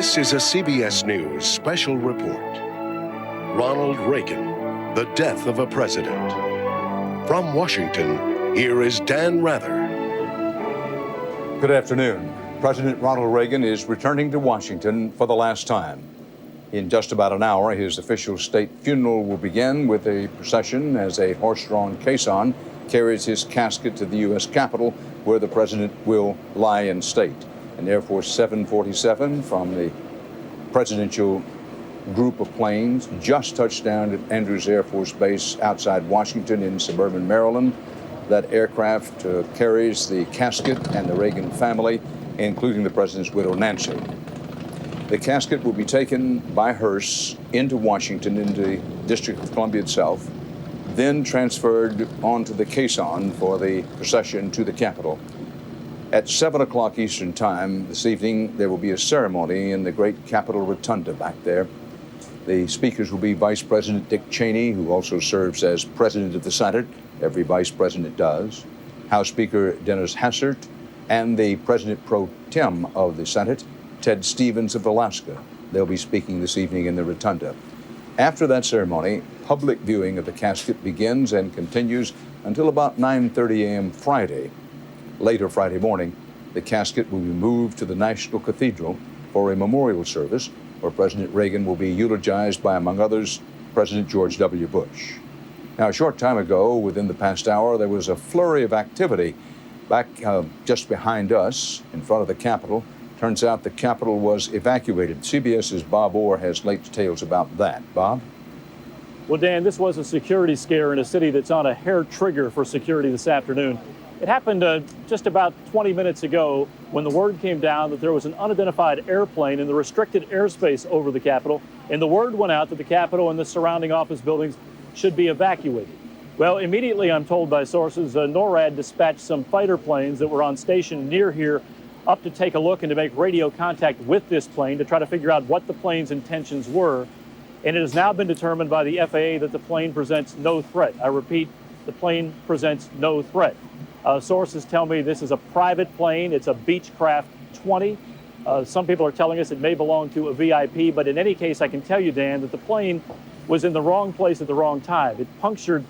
This is a CBS News special report. Ronald Reagan, the death of a president. From Washington, here is Dan Rather. Good afternoon. President Ronald Reagan is returning to Washington for the last time. In just about an hour, his official state funeral will begin with a procession as a horse-drawn caisson carries his casket to the U.S. Capitol, where the president will lie in state. An Air Force 747 from the presidential group of planes just touched down at Andrews Air Force Base outside Washington in suburban Maryland. That aircraft carries the casket and the Reagan family, including the president's widow, Nancy. The casket will be taken by hearse into Washington, into the District of Columbia itself, then transferred onto the caisson for the procession to the Capitol. At 7 o'clock Eastern Time this evening, there will be a ceremony in the great Capitol Rotunda back there. The speakers will be Vice President Dick Cheney, who also serves as President of the Senate. Every vice president does. House Speaker Dennis Hastert, and the President Pro Tem of the Senate, Ted Stevens of Alaska. They'll be speaking this evening in the Rotunda. After that ceremony, public viewing of the casket begins and continues until about 9:30 a.m. Friday. Later Friday morning, the casket will be moved to the National Cathedral for a memorial service where President Reagan will be eulogized by, among others, President George W. Bush. Now, a short time ago, within the past hour, there was a flurry of activity back just behind us in front of the Capitol. Turns out the Capitol was evacuated. CBS's Bob Orr has late details about that. Bob? Well, Dan, this was a security scare in a city that's on a hair trigger for security this afternoon. It happened just about 20 minutes ago when the word came down that there was an unidentified airplane in the restricted airspace over the Capitol, and the word went out that the Capitol and the surrounding office buildings should be evacuated. Well, immediately, I'm told by sources, NORAD dispatched some fighter planes that were on station near here up to take a look and to make radio contact with this plane to try to figure out what the plane's intentions were. And it has now been determined by the FAA that the plane presents no threat. I repeat, the plane presents no threat. Sources tell me this is a private plane. It's a Beechcraft 20. Some people are telling us it may belong to a VIP, but in any case, I can tell you, Dan, that the plane was in the wrong place at the wrong time. It punctured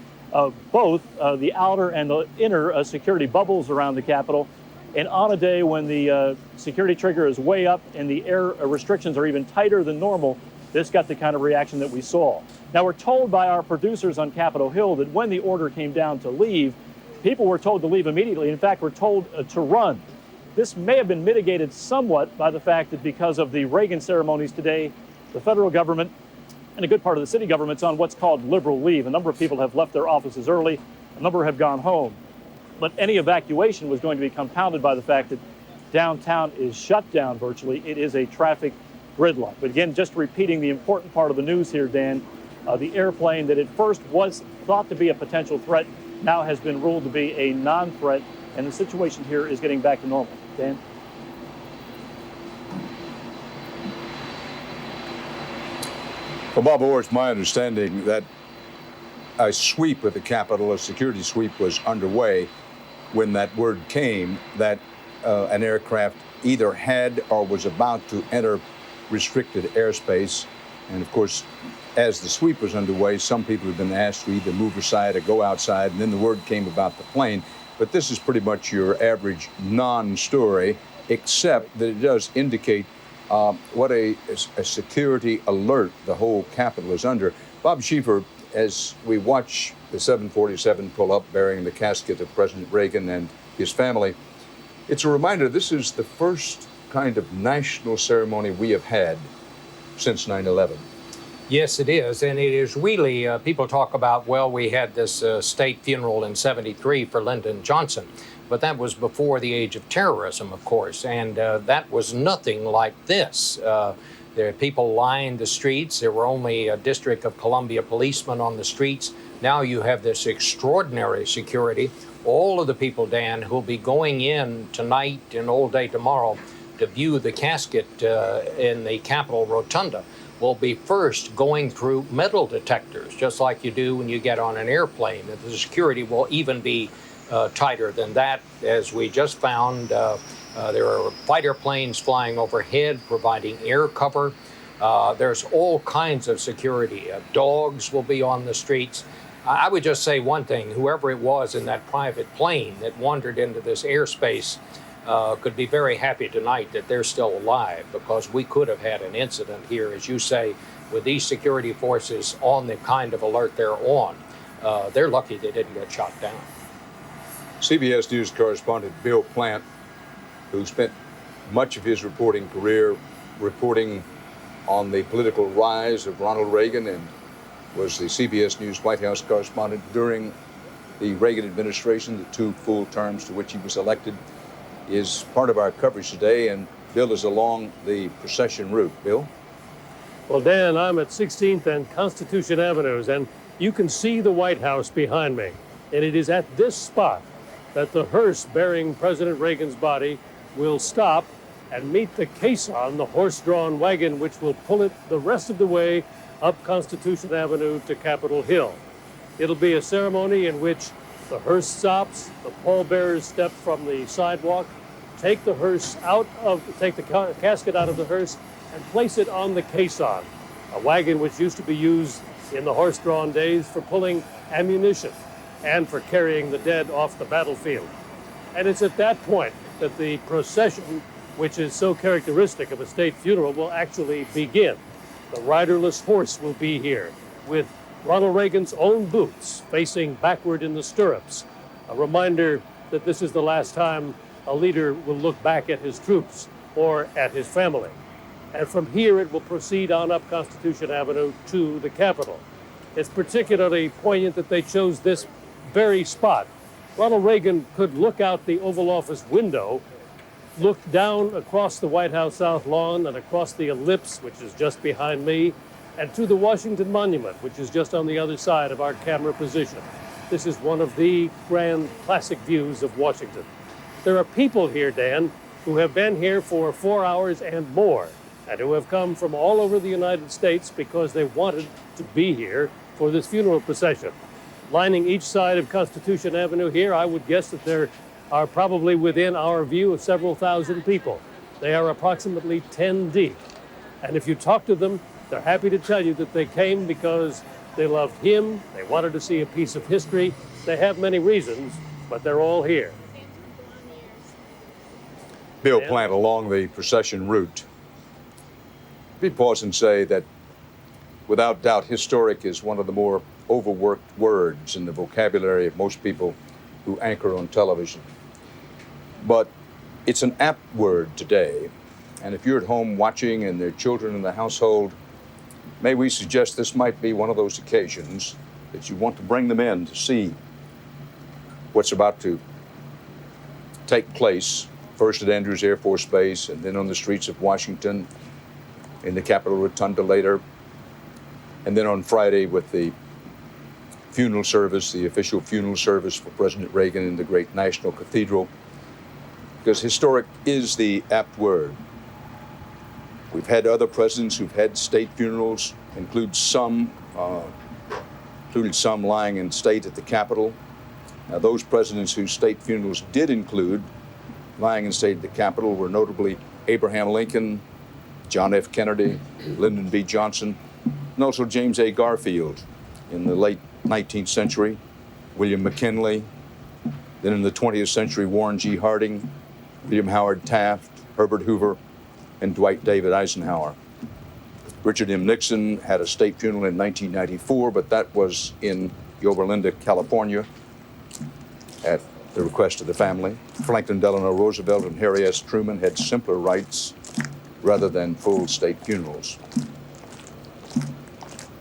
both the outer and the inner security bubbles around the Capitol. And on a day when the security trigger is way up and the air restrictions are even tighter than normal, this got the kind of reaction that we saw. Now, we're told by our producers on Capitol Hill that when the order came down to leave, people were told to leave immediately. In fact, were told to run. This may have been mitigated somewhat by the fact that because of the Reagan ceremonies today, the federal government and a good part of the city government's on what's called liberal leave. A number of people have left their offices early. A number have gone home. But any evacuation was going to be compounded by the fact that downtown is shut down virtually. It is a traffic gridlock. But again, just repeating the important part of the news here, Dan, the airplane that at first was thought to be a potential threat now has been ruled to be a non-threat, and the situation here is getting back to normal. Dan? Well, Bob Orr, it's my understanding that a sweep of the Capitol, a security sweep, was underway when that word came that an aircraft either had or was about to enter restricted airspace. And of course, as the sweep was underway, some people have been asked to either move aside or go outside, and then the word came about the plane. But this is pretty much your average non-story, except that it does indicate what a security alert the whole Capitol is under. Bob Schieffer, as we watch the 747 pull up bearing the casket of President Reagan and his family, it's a reminder this is the first kind of national ceremony we have had since 9/11. Yes, it is. And it is really, people talk about, well, we had this state funeral in '73 for Lyndon Johnson, but that was before the age of terrorism, of course, and that was nothing like this. There are people lined the streets. There were only a District of Columbia policemen on the streets. Now you have this extraordinary security. All of the people, Dan, who'll be going in tonight and all day tomorrow to view the casket in the Capitol Rotunda will be first going through metal detectors, just like you do when you get on an airplane. The security will even be tighter than that, as we just found There are fighter planes flying overhead, providing air cover. There's all kinds of security. Dogs will be on the streets. I would just say one thing: whoever it was in that private plane that wandered into this airspace could be very happy tonight that they're still alive, because we could have had an incident here, as you say, with these security forces on the kind of alert they're on. They're lucky they didn't get shot down. CBS News correspondent Bill Plant, who spent much of his reporting career reporting on the political rise of Ronald Reagan and was the CBS News White House correspondent during the Reagan administration, the 2 full terms to which he was elected, is part of our coverage today, and Bill is along the Procession route. Bill? Well, Dan, I'm at 16th and Constitution Avenues, and you can see the White House behind me. And it is at this spot that the hearse bearing President Reagan's body will stop and meet the caisson, the horse-drawn wagon, which will pull it the rest of the way up Constitution Avenue to Capitol Hill. It'll be a ceremony in which the hearse stops, the pallbearers step from the sidewalk, take the casket out of the hearse and place it on the caisson, a wagon which used to be used in the horse-drawn days for pulling ammunition and for carrying the dead off the battlefield. And it's at that point that the procession, which is so characteristic of a state funeral, will actually begin. The riderless horse will be here with Ronald Reagan's own boots facing backward in the stirrups, a reminder that this is the last time a leader will look back at his troops or at his family. And from here it will proceed on up Constitution Avenue to the Capitol. It's particularly poignant that they chose this very spot. Ronald Reagan could look out the Oval Office window, look down across the White House South Lawn and across the ellipse, which is just behind me, and to the Washington Monument, which is just on the other side of our camera position. This is one of the grand classic views of Washington. There are people here, Dan, who have been here for 4 hours and more, and who have come from all over the United States because they wanted to be here for this funeral procession. Lining each side of Constitution Avenue here, I would guess that there are probably within our view of several thousand people. They are approximately 10 deep. And if you talk to them, they're happy to tell you that they came because they loved him, they wanted to see a piece of history. They have many reasons, but they're all here. Bill Plant, along the procession route. Let me pause and say that, without doubt, historic is one of the more overworked words in the vocabulary of most people who anchor on television. But it's an apt word today. And if you're at home watching and there are children in the household, may we suggest this might be one of those occasions that you want to bring them in to see what's about to take place, first at Andrews Air Force Base and then on the streets of Washington, in the Capitol Rotunda later, and then on Friday with the funeral service, the official funeral service for President Reagan in the great National Cathedral, because historic is the apt word. We've had other presidents who've had state funerals, included some lying in state at the Capitol. Now, those presidents whose state funerals did include lying in state at the Capitol were notably Abraham Lincoln, John F. Kennedy, Lyndon B. Johnson, and also James A. Garfield in the late 19th century, William McKinley, then in the 20th century, Warren G. Harding, William Howard Taft, Herbert Hoover, and Dwight David Eisenhower. Richard M. Nixon had a state funeral in 1994, but that was in Yorba Linda, California, at the request of the family. Franklin Delano Roosevelt and Harry S. Truman had simpler rites rather than full state funerals.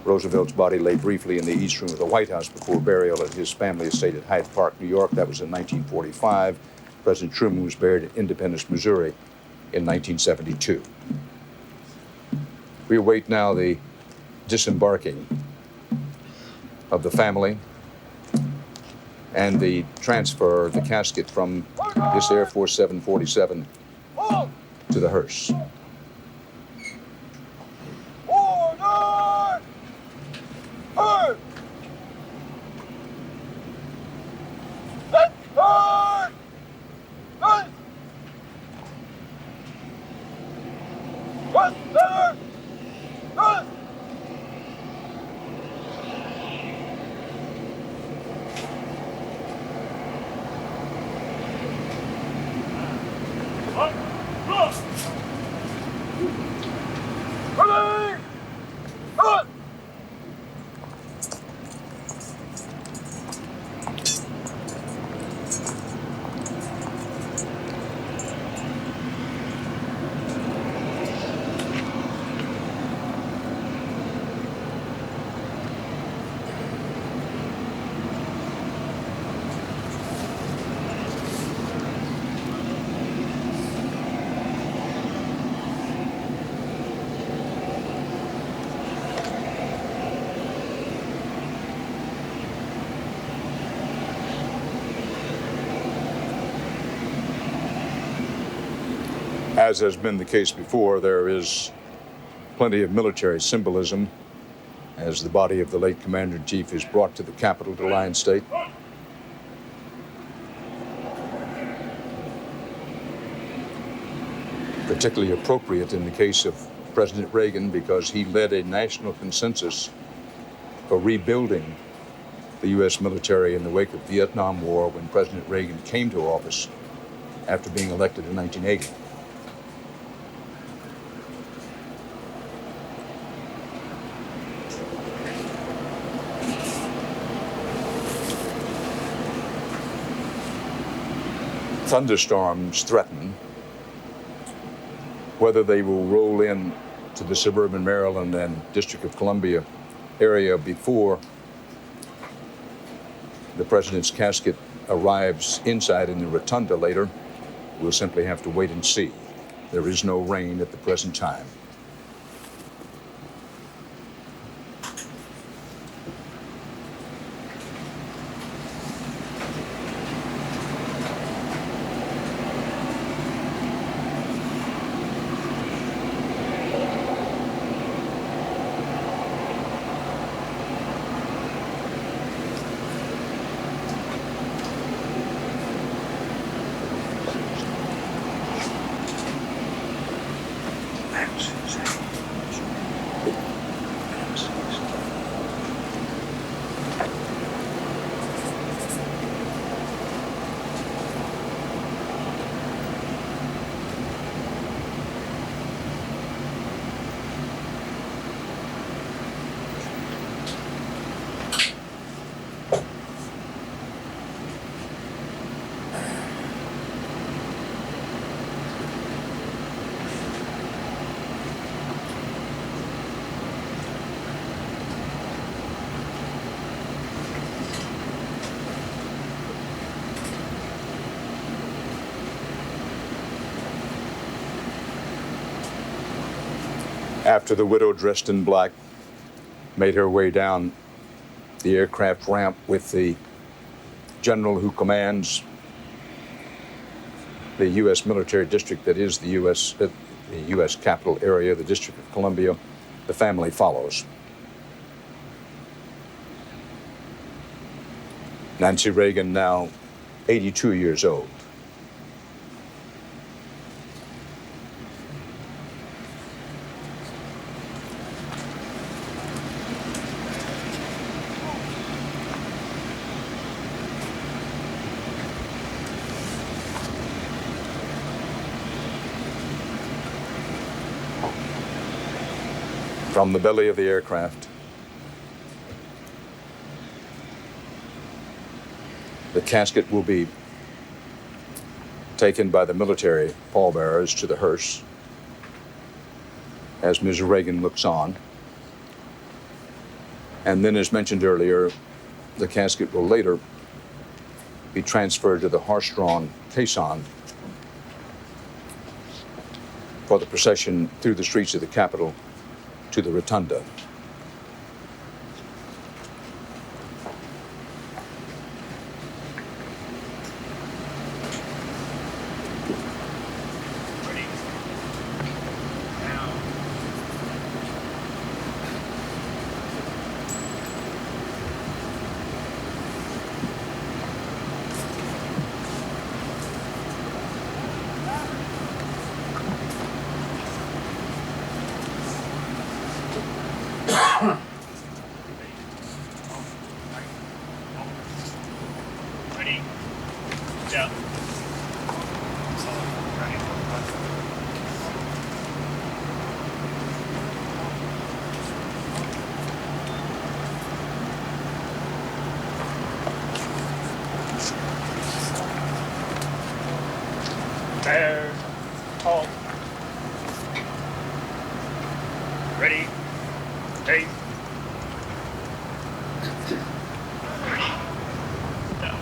Roosevelt's body lay briefly in the East Room of the White House before burial at his family estate at Hyde Park, New York. That was in 1945. President Truman was buried at Independence, Missouri in 1972. We await now the disembarking of the family and the transfer of the casket from this Air Force 747 to the hearse. as has been the case before, there is plenty of military symbolism as the body of the late Commander-in-Chief is brought to the capital to lie in state. Particularly appropriate in the case of President Reagan because he led a national consensus for rebuilding the U.S. military in the wake of the Vietnam War when President Reagan came to office after being elected in 1980. Thunderstorms threaten. Whether they will roll in to the suburban Maryland and District of Columbia area before the president's casket arrives inside in the rotunda later, we'll simply have to wait and see. There is no rain at the present time. After the widow dressed in black made her way down the aircraft ramp with the general who commands the U.S. military district that is the U.S. capital area, the District of Columbia, the family follows. Nancy Reagan, now 82 years old. From the belly of the aircraft, the casket will be taken by the military pallbearers to the hearse as Ms. Reagan looks on. And then, as mentioned earlier, the casket will later be transferred to the horse-drawn caisson for the procession through the streets of the Capitol to the rotunda. Bear, halt. Ready, take. Ready, go.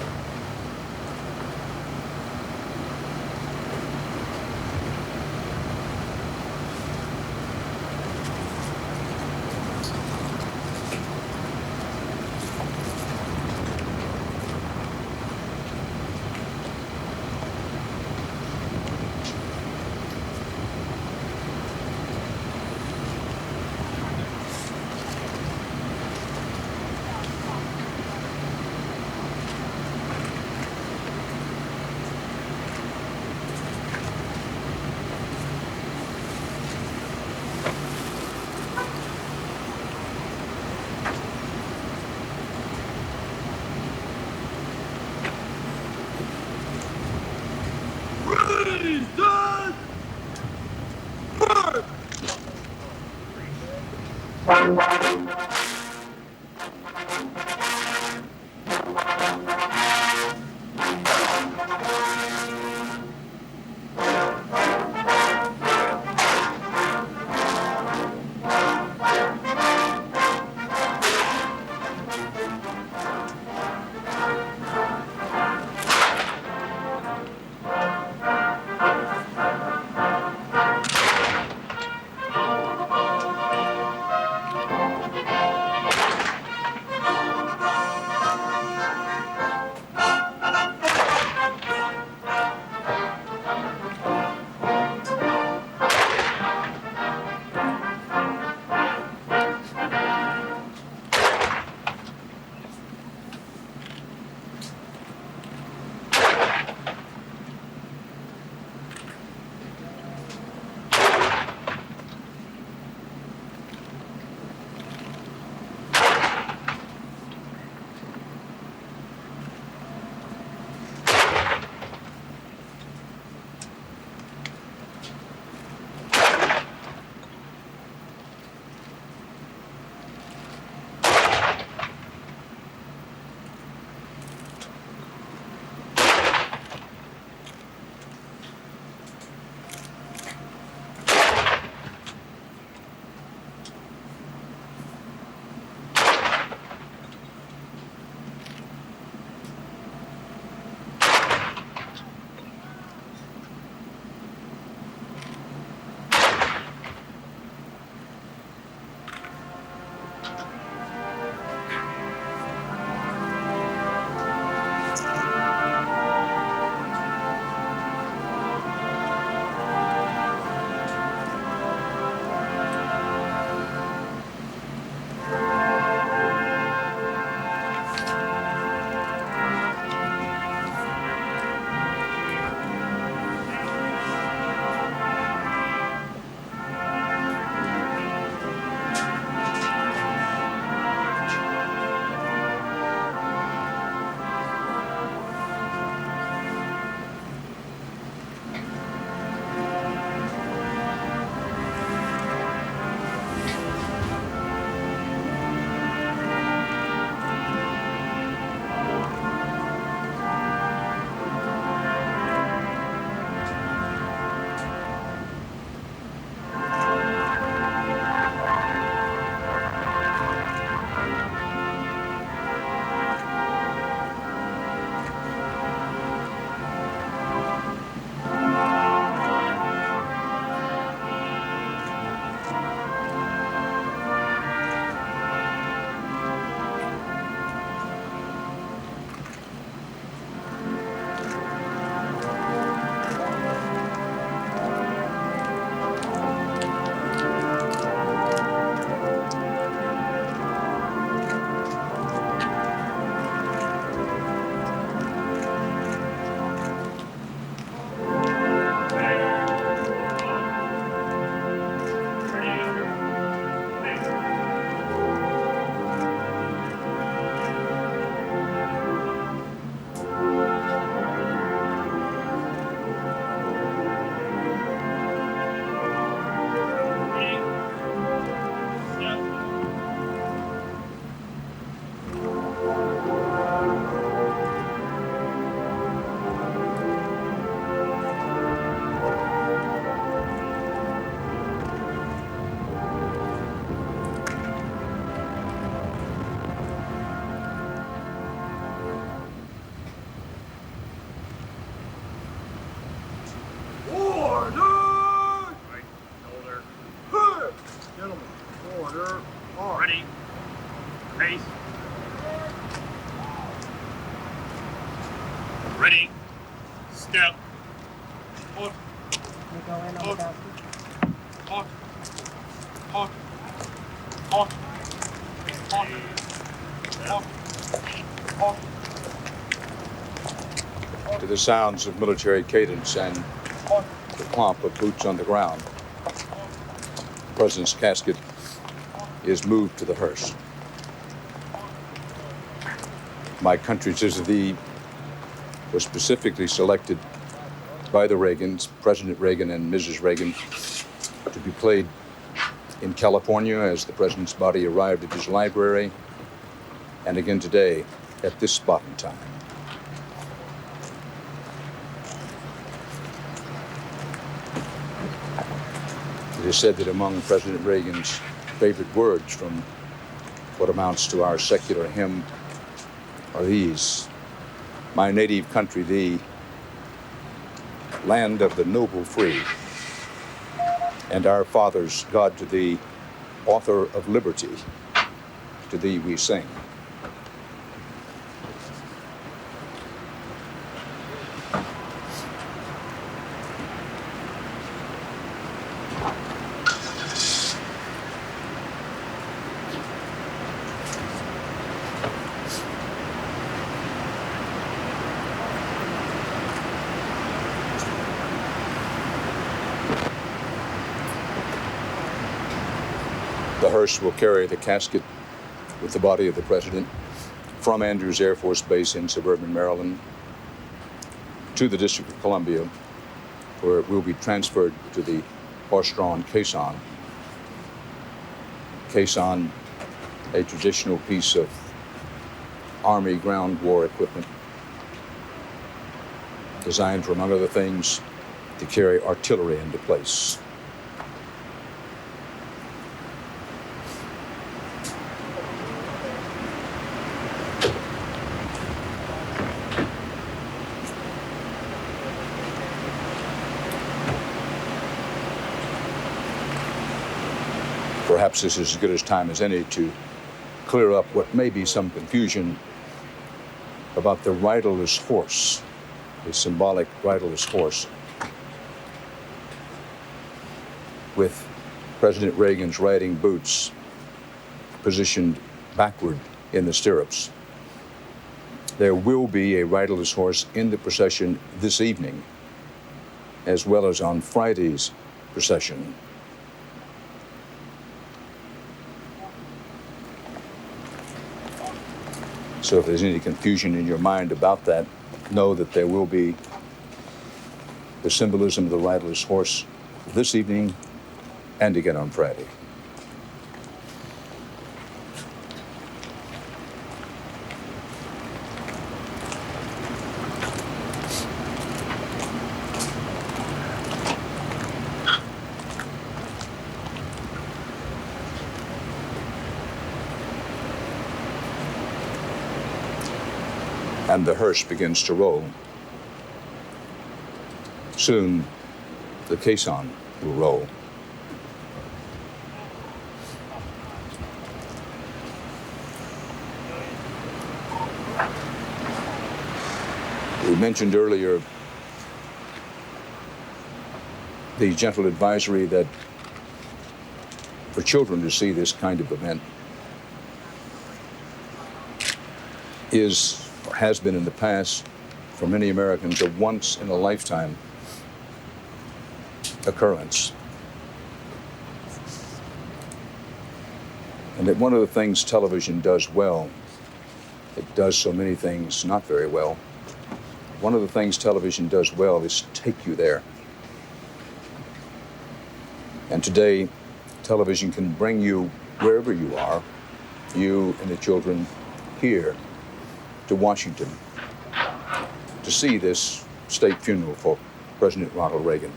Ready, step, hot, You go in on the hot, balcony. hot, hot, hot, hot, hot, hot. To the sounds of military cadence and the clomp of boots on the ground, the president's casket is moved to the hearse. My country's vis-a-vis was specifically selected by the Reagans, President Reagan and Mrs. Reagan, to be played in California as the president's body arrived at his library, and again today at this spot in time. It is said that among President Reagan's favorite words from what amounts to our secular hymn are these: "My native country thee, land of the noble free, and our fathers, God to thee, author of liberty, to thee we sing." The hearse will carry the casket with the body of the president from Andrews Air Force Base in suburban Maryland to the District of Columbia, where it will be transferred to the horse-drawn caisson. Caisson, a traditional piece of Army ground war equipment designed for, among other things, to carry artillery into place. Perhaps this is as good a time as any to clear up what may be some confusion about the riderless horse, the symbolic riderless horse, with President Reagan's riding boots positioned backward in the stirrups. There will be a riderless horse in the procession this evening, as well as on Friday's procession. So if there's any confusion in your mind about that, know that there will be the symbolism of the riderless horse this evening and again on Friday. And the hearse begins to roll. Soon, the caisson will roll. We mentioned earlier the gentle advisory that for children to see this kind of event is, or has been in the past, for many Americans, a once-in-a-lifetime occurrence. And that one of the things television does well, it does so many things not very well, one of the things television does well is take you there. And today, television can bring you wherever you are, you and the children here, to Washington, to see this state funeral for President Ronald Reagan.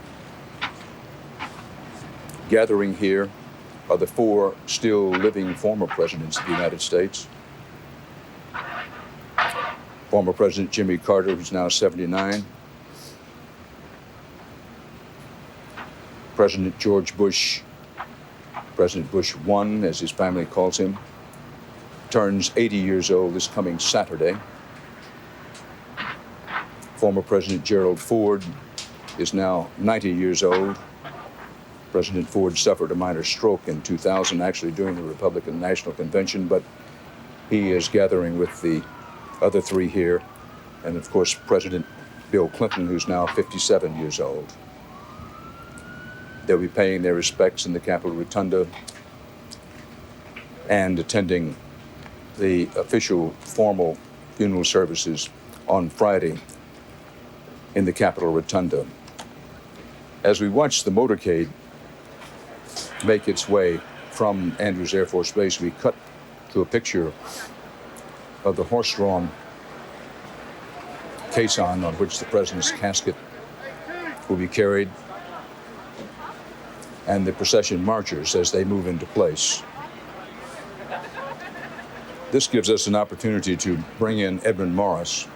Gathering here are the 4 still living former presidents of the United States. Former President Jimmy Carter, who's now 79. President George Bush, President Bush I, as his family calls him, turns 80 years old this coming Saturday. Former President Gerald Ford is now 90 years old. President Ford suffered a minor stroke in 2000, actually during the Republican National Convention, but he is gathering with the other 3 here, and of course President Bill Clinton, who's now 57 years old. They'll be paying their respects in the Capitol Rotunda and attending the official formal funeral services on Friday in the Capitol Rotunda. As we watch the motorcade make its way from Andrews Air Force Base, we cut to a picture of the horse-drawn caisson on which the president's casket will be carried, and the procession marchers as they move into place. This gives us an opportunity to bring in Edmund Morris,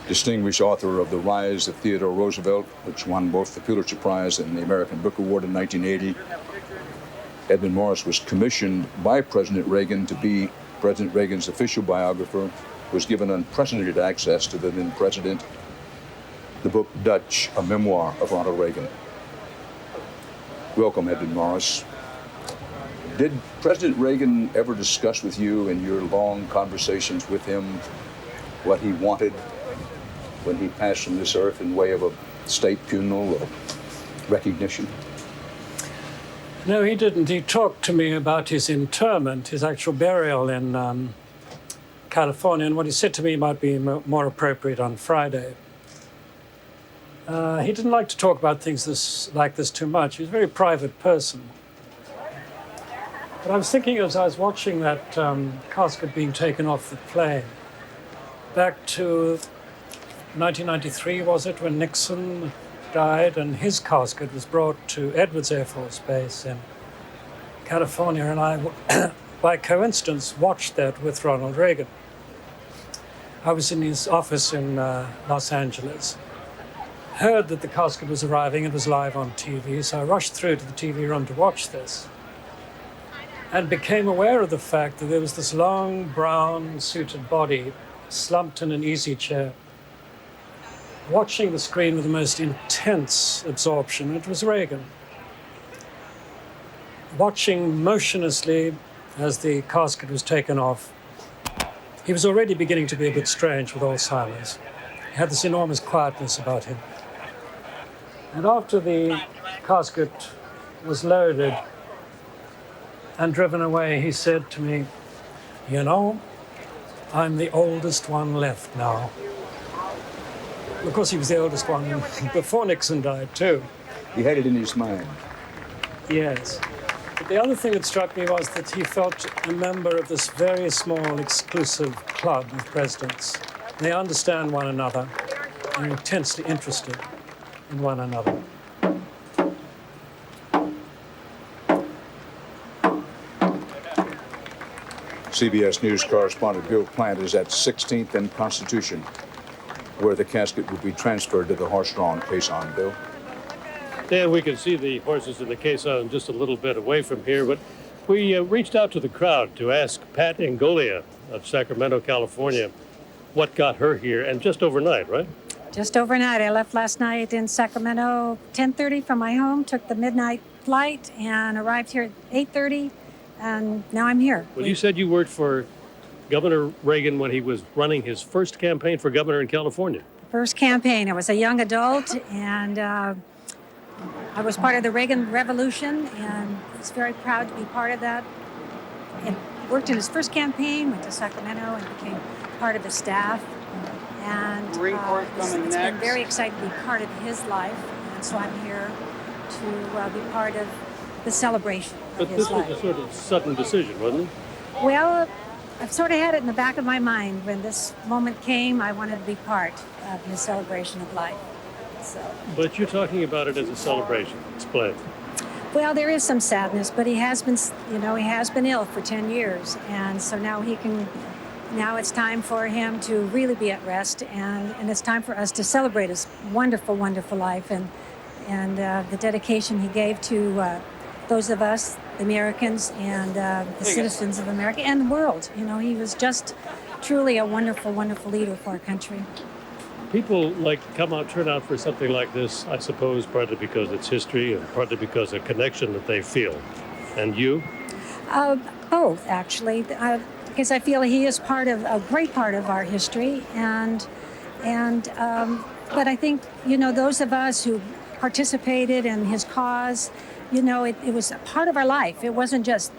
distinguished author of The Rise of Theodore Roosevelt, which won both the Pulitzer Prize and the American Book Award in 1980. Edmund Morris was commissioned by President Reagan to be President Reagan's official biographer, was given unprecedented access to the then president. The book Dutch, a memoir of Ronald Reagan. Welcome, Edmund Morris. Did President Reagan ever discuss with you in your long conversations with him what he wanted when he passed from this earth in way of a state funeral or recognition? No, he didn't. He talked to me about his interment, his actual burial in California, and what he said to me might be more appropriate on Friday. He didn't like to talk about things like this too much. He was a very private person. But I was thinking as I was watching that casket being taken off the plane, back to 1993, was it, when Nixon died, and his casket was brought to Edwards Air Force Base in California, and I, by coincidence, watched that with Ronald Reagan. I was in his office in Los Angeles, heard that the casket was arriving, it was live on TV, so I rushed through to the TV room to watch this, and became aware of the fact that there was this long, brown, suited body slumped in an easy chair, watching the screen with the most intense absorption. It was Reagan. Watching motionlessly as the casket was taken off. He was already beginning to be a bit strange with Alzheimer's. He had this enormous quietness about him. And after the casket was loaded and driven away, he said to me, "You know, I'm the oldest one left now." Of course, he was the oldest one before Nixon died, too. He had it in his mind. Yes. But the other thing that struck me was that he felt a member of this very small, exclusive club of presidents. They understand one another and are intensely interested in one another. CBS News correspondent Bill Plant is at 16th and Constitution, where the casket will be transferred to the horse-drawn caisson. Bill? Dan, we can see the horses in the caisson just a little bit away from here, but we reached out to the crowd to ask Pat Ingolia of Sacramento, California, what got her here, and just overnight, right? Just overnight. I left last night in Sacramento, 10:30 from my home, took the midnight flight, and arrived here at 8:30, and now I'm here. Well, you said you worked for Governor Reagan when he was running his first campaign for governor in California. First campaign. I was a young adult, and I was part of the Reagan Revolution, and I was very proud to be part of that. And worked in his first campaign, went to Sacramento, and became part of his staff. And it's been very exciting to be part of his life, and so I'm here to be part of the celebration of his life. But this was a sort of sudden decision, wasn't it? Well, I've sort of had it in the back of my mind. When this moment came, I wanted to be part of his celebration of life. So. But you're talking about it as a celebration. Explain. Well, there is some sadness, but he has been ill for 10 years, and so now it's time for him to really be at rest, and it's time for us to celebrate his wonderful, wonderful life and the dedication he gave to those of us, the Americans, and the citizens of America and the world. You know, he was just truly a wonderful, wonderful leader for our country. People turn out for something like this, I suppose, partly because it's history and partly because of a connection that they feel. And you? Both, actually, because I feel he is a great part of our history, but I think, those of us who participated in his cause, it was a part of our life. It wasn't just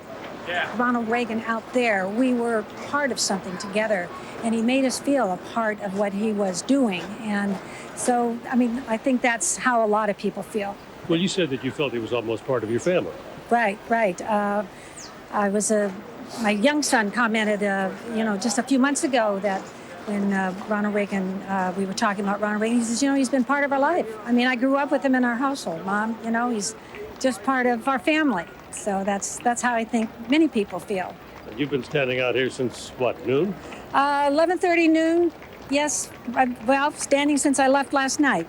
Ronald Reagan out there, we were part of something together, and he made us feel a part of what he was doing. And so, I mean, I think that's how a lot of people feel. Well, you said that you felt he was almost part of your family. Right. My young son commented, just a few months ago that when Ronald Reagan, we were talking about Ronald Reagan, he says, he's been part of our life. I mean, I grew up with him in our household, Mom. He's just part of our family. So that's how I think many people feel. And you've been standing out here since, what, noon? 11:30 noon. Yes, standing since I left last night.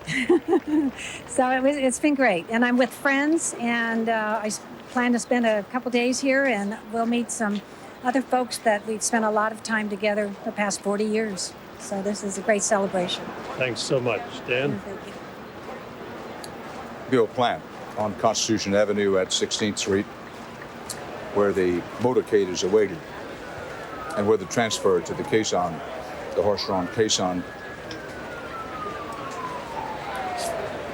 So it's been great. And I'm with friends, and I plan to spend a couple days here, and we'll meet some other folks that we've spent a lot of time together the past 40 years. So this is a great celebration. Thanks so much, Dan. Thank you. Bill Plant on Constitution Avenue at 16th Street, where the motorcade is awaited and where the transfer to the caisson, the horse-drawn caisson,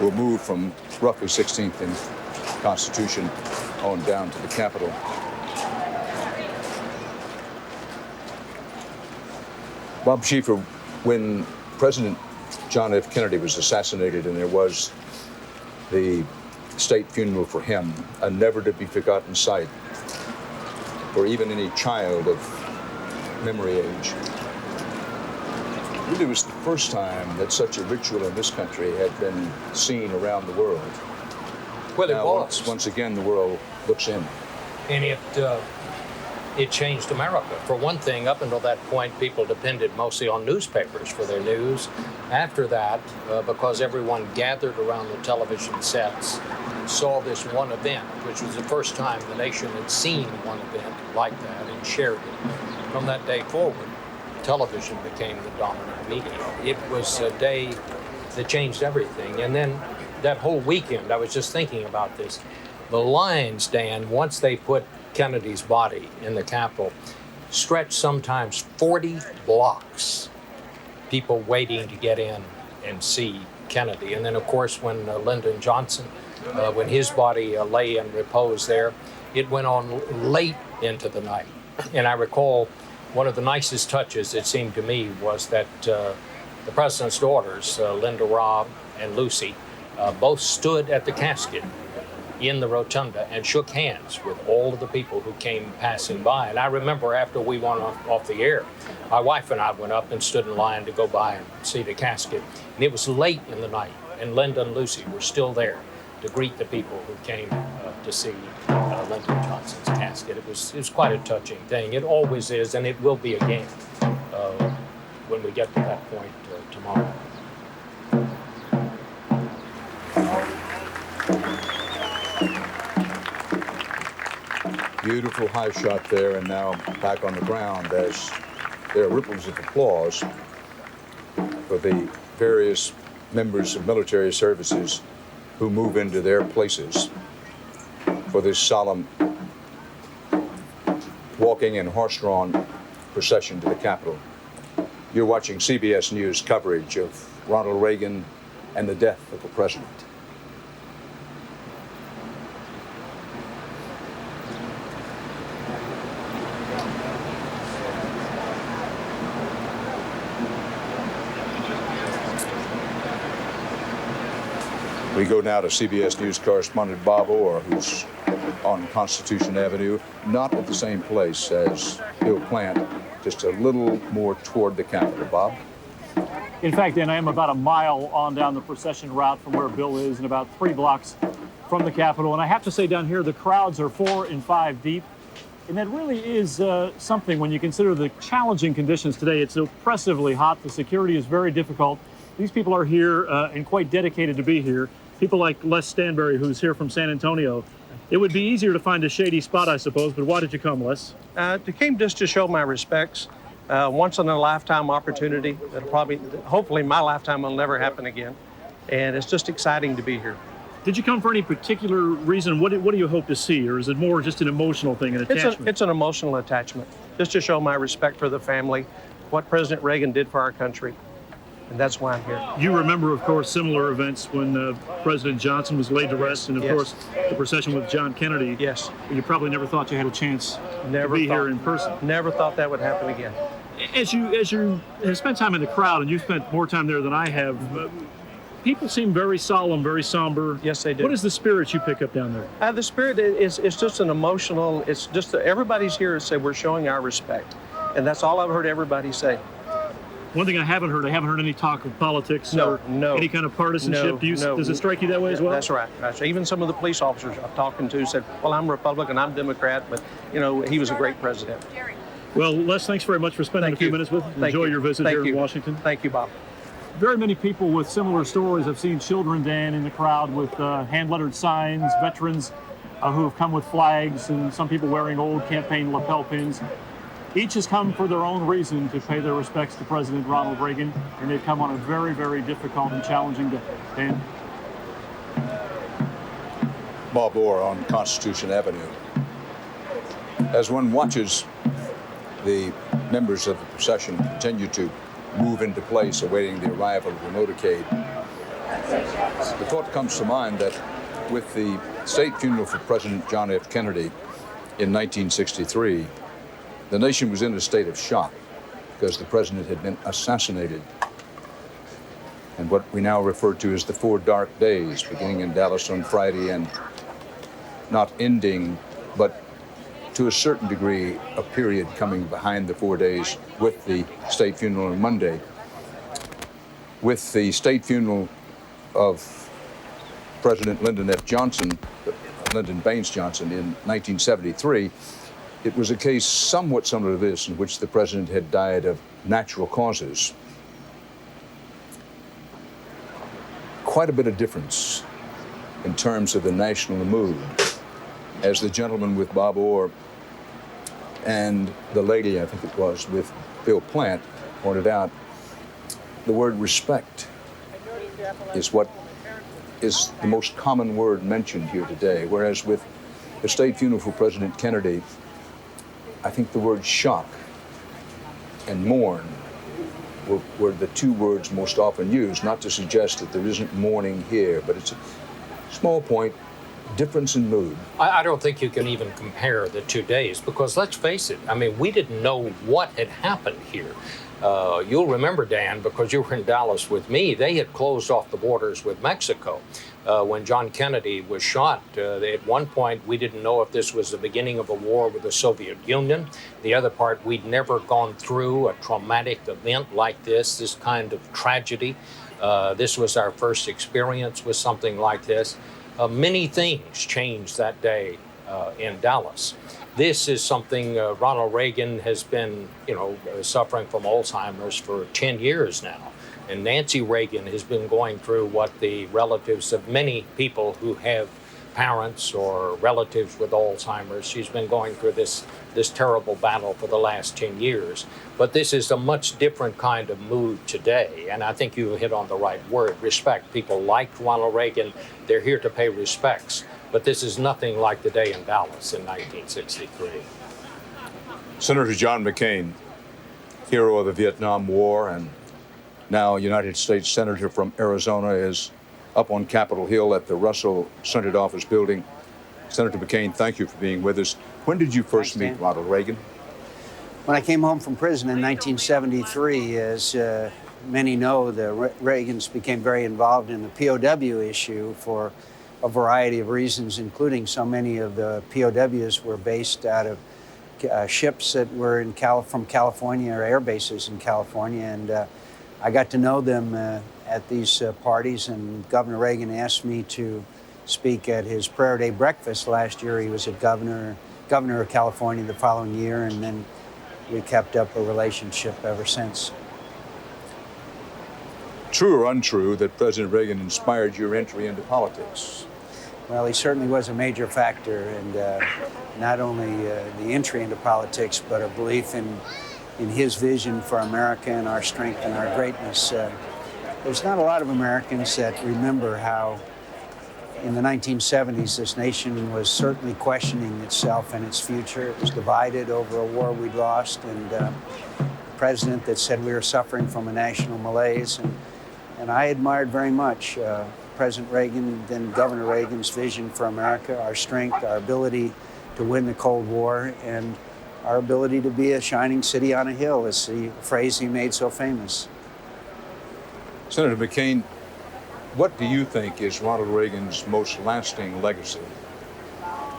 will move from roughly 16th and Constitution on down to the Capitol. Bob Schieffer, when President John F. Kennedy was assassinated and there was the state funeral for him, a never-to-be-forgotten sight for even any child of memory age. Really was the first time that such a ritual in this country had been seen around the world. Well, now, it was. Once again, the world looks in. And it changed America. For one thing, up until that point, people depended mostly on newspapers for their news. After that, because everyone gathered around the television sets, saw this one event, which was the first time the nation had seen one event like that and shared it. From that day forward, television became the dominant media. It was a day that changed everything. And then that whole weekend, I was just thinking about this. The lines, Dan, once they put Kennedy's body in the Capitol, stretched sometimes 40 blocks. People waiting to get in and see Kennedy. And then, of course, when Lyndon Johnson, when his body lay in repose there, it went on late into the night. And I recall one of the nicest touches, it seemed to me, was that the president's daughters, Linda Robb and Lucy, both stood at the casket in the rotunda and shook hands with all of the people who came passing by. And I remember after we went off the air, my wife and I went up and stood in line to go by and see the casket. And it was late in the night, and Linda and Lucy were still there to greet the people who came to see Lyndon Johnson's casket. It was quite a touching thing. It always is, and it will be again when we get to that point tomorrow. Beautiful high shot there, and now back on the ground as there are ripples of applause for the various members of military services who move into their places for this solemn walking and horse-drawn procession to the Capitol. You're watching CBS News coverage of Ronald Reagan and the death of a president. We go now to CBS News correspondent Bob Orr, who's on Constitution Avenue, not at the same place as Bill Plant, just a little more toward the Capitol. Bob? In fact, Dan, I am about a mile on down the procession route from where Bill is and about 3 blocks from the Capitol. And I have to say down here, the crowds are 4 and 5 deep. And that really is something when you consider the challenging conditions today. It's oppressively hot. The security is very difficult. These people are here and quite dedicated to be here. People like Les Stanberry, who's here from San Antonio. It would be easier to find a shady spot, I suppose, but why did you come, Les? I came just to show my respects. Once in a lifetime opportunity. That'll probably, hopefully my lifetime will never happen again. And it's just exciting to be here. Did you come for any particular reason? What do you hope to see? Or is it more just an emotional thing, an attachment? It's an emotional attachment, just to show my respect for the family, what President Reagan did for our country. and that's why I'm here. You remember, of course, similar events when President Johnson was laid to rest, and of Yes. course, the procession with John Kennedy. Yes. You probably never thought you had a chance Never to be thought, here in person. Never thought that would happen again. As you have spent time in the crowd, and you've spent more time there than I have, people seem very solemn, very somber. Yes, they do. What is the spirit you pick up down there? The spirit is just an emotional, it's just everybody's here to say we're showing our respect. And that's all I've heard everybody say. One thing I haven't heard any talk of politics or any kind of partisanship. Does it strike you that way as well? That's right. Even some of the police officers I'm talking to said, well, I'm Republican, I'm Democrat, but, you know, he was a great president. Well, Les, thanks very much for spending a few minutes with us. Enjoy your visit here in Washington. Thank you, Bob. Very many people with similar stories. I've seen children, Dan, in the crowd with hand-lettered signs, veterans who have come with flags, and some people wearing old campaign lapel pins. Each has come for their own reason to pay their respects to President Ronald Reagan, and they've come on a very, very difficult and challenging day. Dan? Bob Orr on Constitution Avenue. As one watches the members of the procession continue to move into place awaiting the arrival of the motorcade, the thought comes to mind that with the state funeral for President John F. Kennedy in 1963, the nation was in a state of shock because the president had been assassinated. And what we now refer to as the 4 dark days, beginning in Dallas on Friday and not ending, but to a certain degree, a period coming behind the 4 days with the state funeral on Monday. With the state funeral of President Lyndon Baines Johnson in 1973, it was a case somewhat similar to this in which the president had died of natural causes. Quite a bit of difference in terms of the national mood. As the gentleman with Bob Orr and the lady, I think it was, with Bill Plant pointed out, the word respect is what is the most common word mentioned here today, whereas with the state funeral for President Kennedy, I think the word shock and mourn were the 2 words most often used, not to suggest that there isn't mourning here, but it's a small point, difference in mood. I don't think you can even compare the 2 days because let's face it, I mean, we didn't know what had happened here. You'll remember, Dan, because you were in Dallas with me, they had closed off the borders with Mexico. When John Kennedy was shot, at one point we didn't know if this was the beginning of a war with the Soviet Union. The other part, we'd never gone through a traumatic event like this kind of tragedy. This was our first experience with something like this. Many things changed that day in Dallas. This is something Ronald Reagan has been, suffering from Alzheimer's for 10 years now. And Nancy Reagan has been going through what the relatives of many people who have parents or relatives with Alzheimer's, she's been going through this terrible battle for the last 10 years. But this is a much different kind of mood today. And I think you hit on the right word, respect. People liked Ronald Reagan. They're here to pay respects. But this is nothing like the day in Dallas in 1963. Senator John McCain, hero of the Vietnam War and now United States Senator from Arizona, is up on Capitol Hill at the Russell Senate Office building. Senator McCain, thank you for being with us. When did you first meet Ronald Reagan? When I came home from prison in 1973, as many know, the Reagans became very involved in the POW issue for a variety of reasons, including so many of the POWs were based out of ships that were from California or air bases in California. And I got to know them at these parties, and Governor Reagan asked me to speak at his Prayer Day breakfast last year. He was governor of California the following year, and then we kept up a relationship ever since. True or untrue that President Reagan inspired your entry into politics? Well, he certainly was a major factor, and not only the entry into politics, but a belief in his vision for America and our strength and our greatness. There's not a lot of Americans that remember how in the 1970s this nation was certainly questioning itself and its future. It was divided over a war we'd lost, and president that said we were suffering from a national malaise, and I admired very much President Reagan, then Governor Reagan's vision for America, our strength, our ability to win the Cold War, and our ability to be a shining city on a hill, is the phrase he made so famous. Senator McCain, what do you think is Ronald Reagan's most lasting legacy?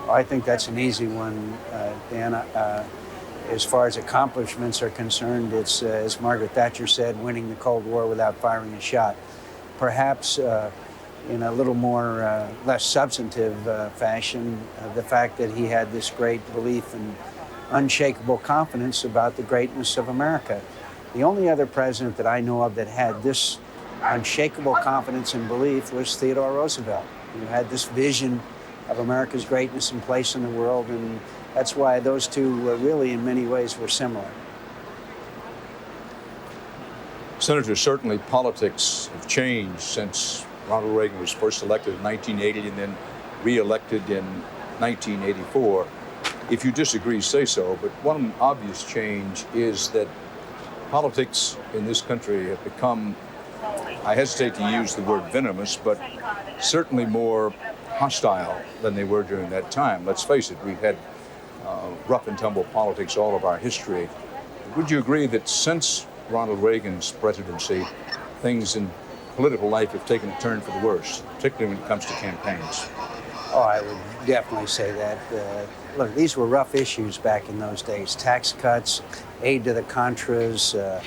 I think that's an easy one, Dan. As far as accomplishments are concerned, it's, as Margaret Thatcher said, winning the Cold War without firing a shot. Perhaps in a little more, less substantive fashion, the fact that he had this great belief and unshakable confidence about the greatness of America. The only other president that I know of that had this unshakable confidence and belief was Theodore Roosevelt, who had this vision of America's greatness and place in the world, and that's why those two really, in many ways, were similar. Senator, certainly politics have changed since Ronald Reagan was first elected in 1980 and then re-elected in 1984. If you disagree, say so, but one obvious change is that politics in this country have become, I hesitate to use the word venomous, but certainly more hostile than they were during that time. Let's face it, we've had rough and tumble politics all of our history. Would you agree that since Ronald Reagan's presidency, things in political life have taken a turn for the worse, particularly when it comes to campaigns? Oh, I would definitely say that. Look, these were rough issues back in those days. Tax cuts, aid to the Contras, the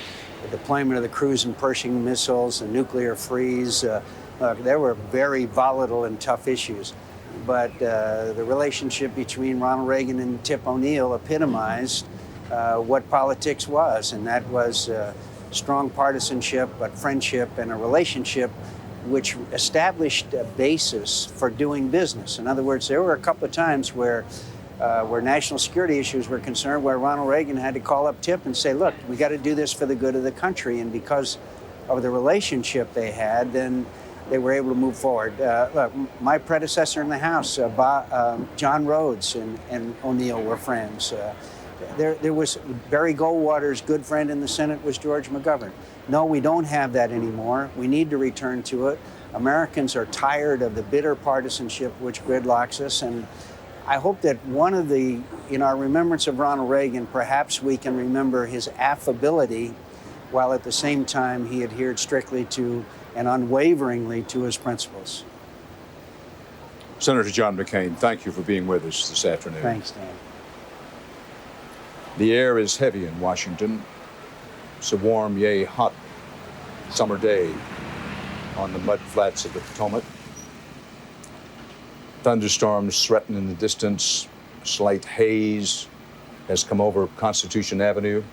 deployment of the cruise and Pershing missiles, the nuclear freeze. Look, they were very volatile and tough issues. But the relationship between Ronald Reagan and Tip O'Neill epitomized what politics was, and that was strong partisanship, but friendship and a relationship which established a basis for doing business. In other words, there were a couple of times where national security issues were concerned, where Ronald Reagan had to call up Tip and say, look, we got to do this for the good of the country. And because of the relationship they had, then they were able to move forward. Look, my predecessor in the House, John Rhodes and O'Neill were friends. There was Barry Goldwater's good friend in the Senate was George McGovern. No, we don't have that anymore. We need to return to it. Americans are tired of the bitter partisanship which gridlocks us, and I hope that in our remembrance of Ronald Reagan, perhaps we can remember his affability, while at the same time he adhered strictly to and unwaveringly to his principles. Senator John McCain, thank you for being with us this afternoon. Thanks, Dan. The air is heavy in Washington. It's a warm, yea, hot summer day on the mud flats of the Potomac. Thunderstorms threaten in the distance. Slight haze has come over Constitution Avenue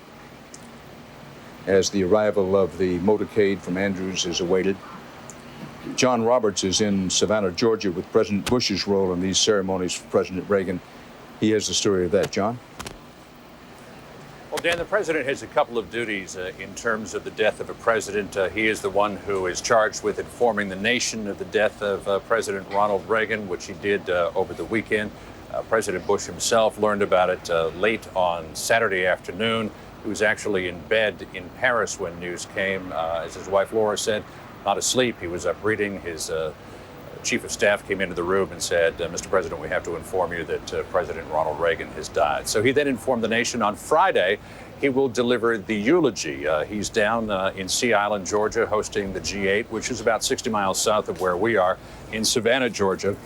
as the arrival of the motorcade from Andrews is awaited. John Roberts is in Savannah, Georgia, with President Bush's role in these ceremonies for President Reagan. He has the story of that. John? Well, Dan, the president has a couple of duties in terms of the death of a president. He is the one who is charged with informing the nation of the death of President Ronald Reagan, which he did over the weekend. President Bush himself learned about it late on Saturday afternoon. He was actually in bed in Paris when news came. As his wife Laura said, not asleep. He was up reading. His chief of staff came into the room and said, Mr. President, we have to inform you that President Ronald Reagan has died. So he then informed the nation. On Friday, he will deliver the eulogy. He's down in Sea Island, Georgia, hosting the G8, which is about 60 miles south of where we are in Savannah, Georgia.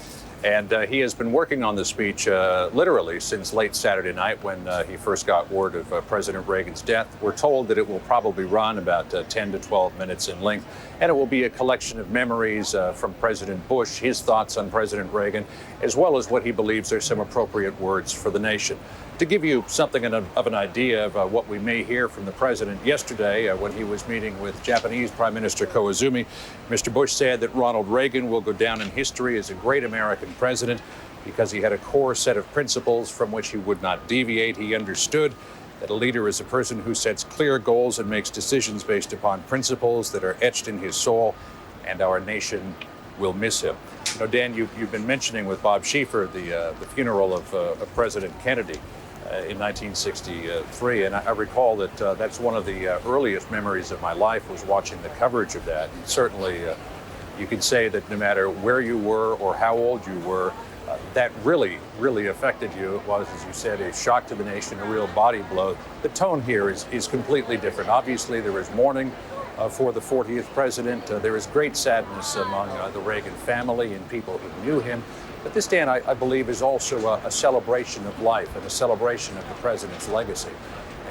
And he has been working on the speech literally since late Saturday night when he first got word of President Reagan's death. We're told that it will probably run about 10 to 12 minutes in length, and it will be a collection of memories from President Bush, his thoughts on President Reagan, as well as what he believes are some appropriate words for the nation. To give you something of an idea of what we may hear from the president yesterday when he was meeting with Japanese Prime Minister Koizumi, Mr. Bush said that Ronald Reagan will go down in history as a great American president because he had a core set of principles from which he would not deviate. He understood that a leader is a person who sets clear goals and makes decisions based upon principles that are etched in his soul, and our nation will miss him. You know, Dan, you've been mentioning with Bob Schieffer the funeral of President Kennedy. in 1963. And I recall that that's one of the earliest memories of my life was watching the coverage of that. And certainly you could say that no matter where you were or how old you were, that really, really affected you. It was, as you said, a shock to the nation, a real body blow. The tone here is completely different. Obviously, there is mourning for the 40th president. There is great sadness among the Reagan family and people who knew him. But this, Dan, I believe, is also a celebration of life and a celebration of the president's legacy.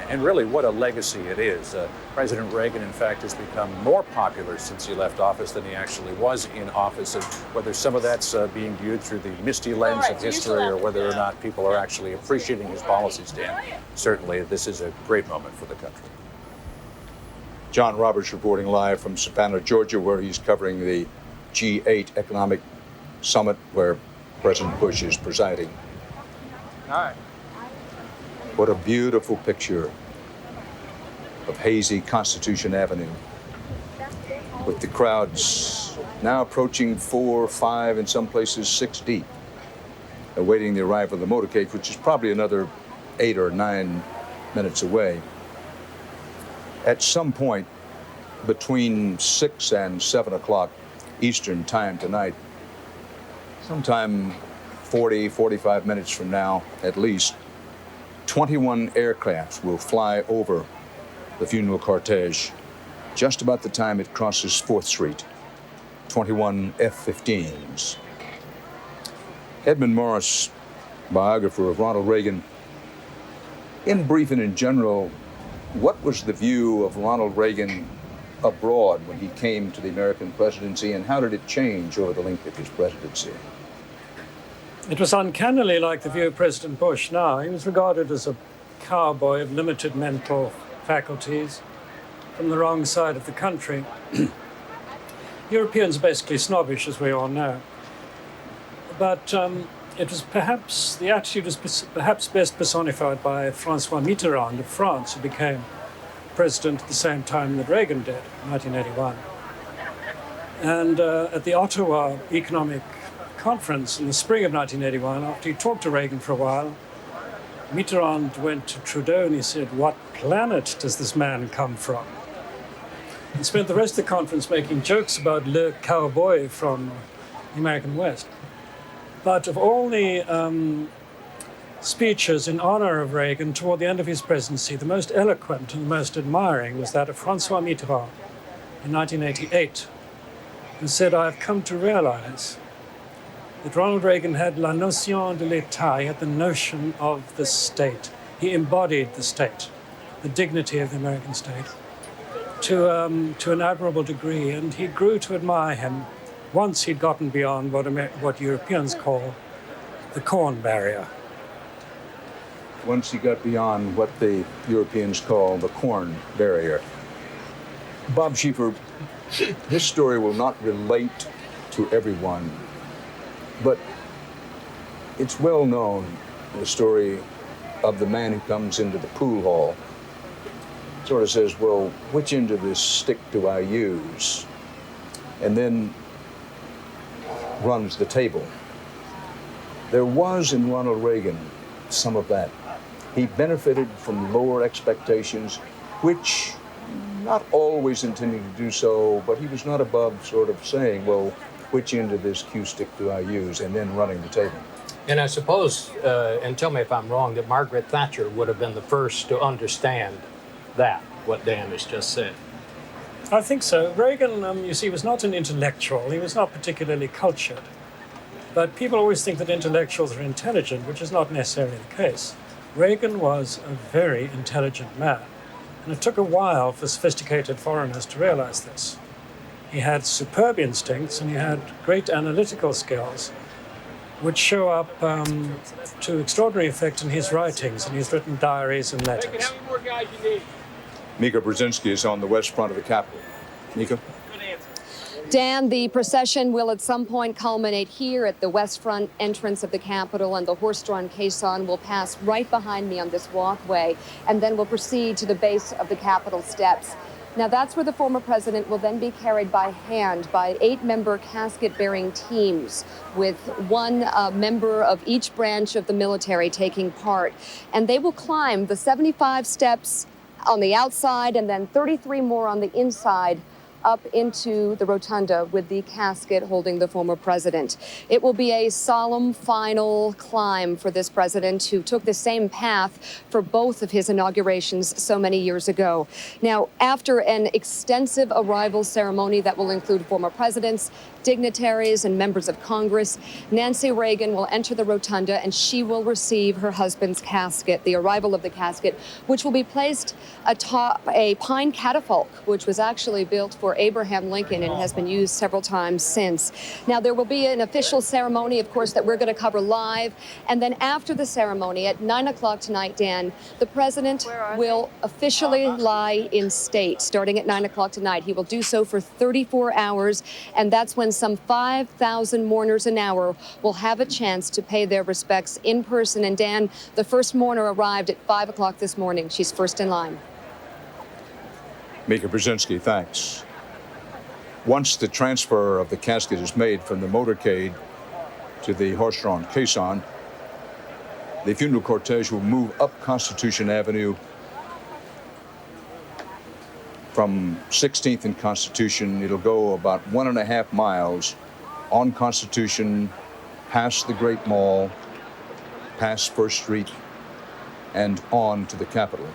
And really, what a legacy it is. President Reagan, in fact, has become more popular since he left office than he actually was in office. And whether some of that's being viewed through the misty lens of history or whether or not people are actually appreciating his policies, Dan, certainly this is a great moment for the country. John Roberts reporting live from Savannah, Georgia, where he's covering the G8 economic summit where President Bush is presiding. All right. What a beautiful picture of hazy Constitution Avenue, with the crowds now approaching 4, 5, in some places 6 deep, awaiting the arrival of the motorcade, which is probably another 8 or 9 minutes away. At some point between 6 and 7 o'clock Eastern time tonight, sometime 40, 45 minutes from now at least, 21 aircrafts will fly over the funeral cortege just about the time it crosses 4th Street. 21 F-15s. Edmund Morris, biographer of Ronald Reagan, in brief and in general, what was the view of Ronald Reagan abroad when he came to the American presidency, and how did it change over the length of his presidency? It was uncannily like the view of President Bush now. He was regarded as a cowboy of limited mental faculties from the wrong side of the country. Europeans are basically snobbish, as we all know. But it was perhaps, the attitude was perhaps best personified by Francois Mitterrand of France, who became president at the same time that Reagan did, in 1981. And at the Ottawa Economic Conference in the spring of 1981, after he talked to Reagan for a while, Mitterrand went to Trudeau and he said, "What planet does this man come from?" And spent the rest of the conference making jokes about Le Cowboy from the American West. But of all the speeches in honor of Reagan toward the end of his presidency, the most eloquent and the most admiring was that of Francois Mitterrand in 1988, who said, "I have come to realize that Ronald Reagan had la notion de l'État, he had the notion of the state. He embodied the state, the dignity of the American state, to an admirable degree, and he grew to admire him once he'd gotten beyond what Europeans call the corn barrier." Once he got beyond what the Europeans call the corn barrier. Bob Schieffer, this story will not relate to everyone, but it's well known, the story of the man who comes into the pool hall, sort of says, "Well, which end of this stick do I use?" And then runs the table. There was in Ronald Reagan some of that. He benefited from lower expectations, which not always intending to do so, but he was not above sort of saying, "Well, which end of this cue stick do I use?" and then running the table. And I suppose, and tell me if I'm wrong, that Margaret Thatcher would have been the first to understand that, what Dan has just said. I think so. Reagan, you see, was not an intellectual. He was not particularly cultured. But people always think that intellectuals are intelligent, which is not necessarily the case. Reagan was a very intelligent man, and it took a while for sophisticated foreigners to realize this. He had superb instincts, and he had great analytical skills, which show up to extraordinary effect in his writings, and he's written diaries and letters. How many more guys you need? Mika Brzezinski is on the west front of the Capitol. Mika? Dan, the procession will at some point culminate here at the west front entrance of the Capitol, and the horse-drawn caisson will pass right behind me on this walkway, and then will proceed to the base of the Capitol steps. Now that's where the former president will then be carried by hand by 8-member casket-bearing teams with one member of each branch of the military taking part. And they will climb the 75 steps on the outside and then 33 more on the inside up into the rotunda with the casket holding the former president. It will be a solemn final climb for this president who took the same path for both of his inaugurations so many years ago. Now, after an extensive arrival ceremony that will include former presidents, dignitaries, and members of Congress, Nancy Reagan will enter the rotunda and she will receive her husband's casket, the arrival of the casket, which will be placed atop a pine catafalque, which was actually built for Abraham Lincoln and has been used several times since. Now, there will be an official ceremony, of course, that we're going to cover live. And then after the ceremony at 9 o'clock tonight, Dan, the president will officially lie in state starting at 9 o'clock tonight. He will do so for 34 hours. And that's when some 5,000 mourners an hour will have a chance to pay their respects in person. And Dan, the first mourner arrived at 5 o'clock this morning. She's first in line. Mika Brzezinski, thanks. Once the transfer of the casket is made from the motorcade to the horse-drawn caisson, the funeral cortege will move up Constitution Avenue from 16th and Constitution. It'll go about 1.5 miles on Constitution, past the Great Mall, past First Street, and on to the Capitol.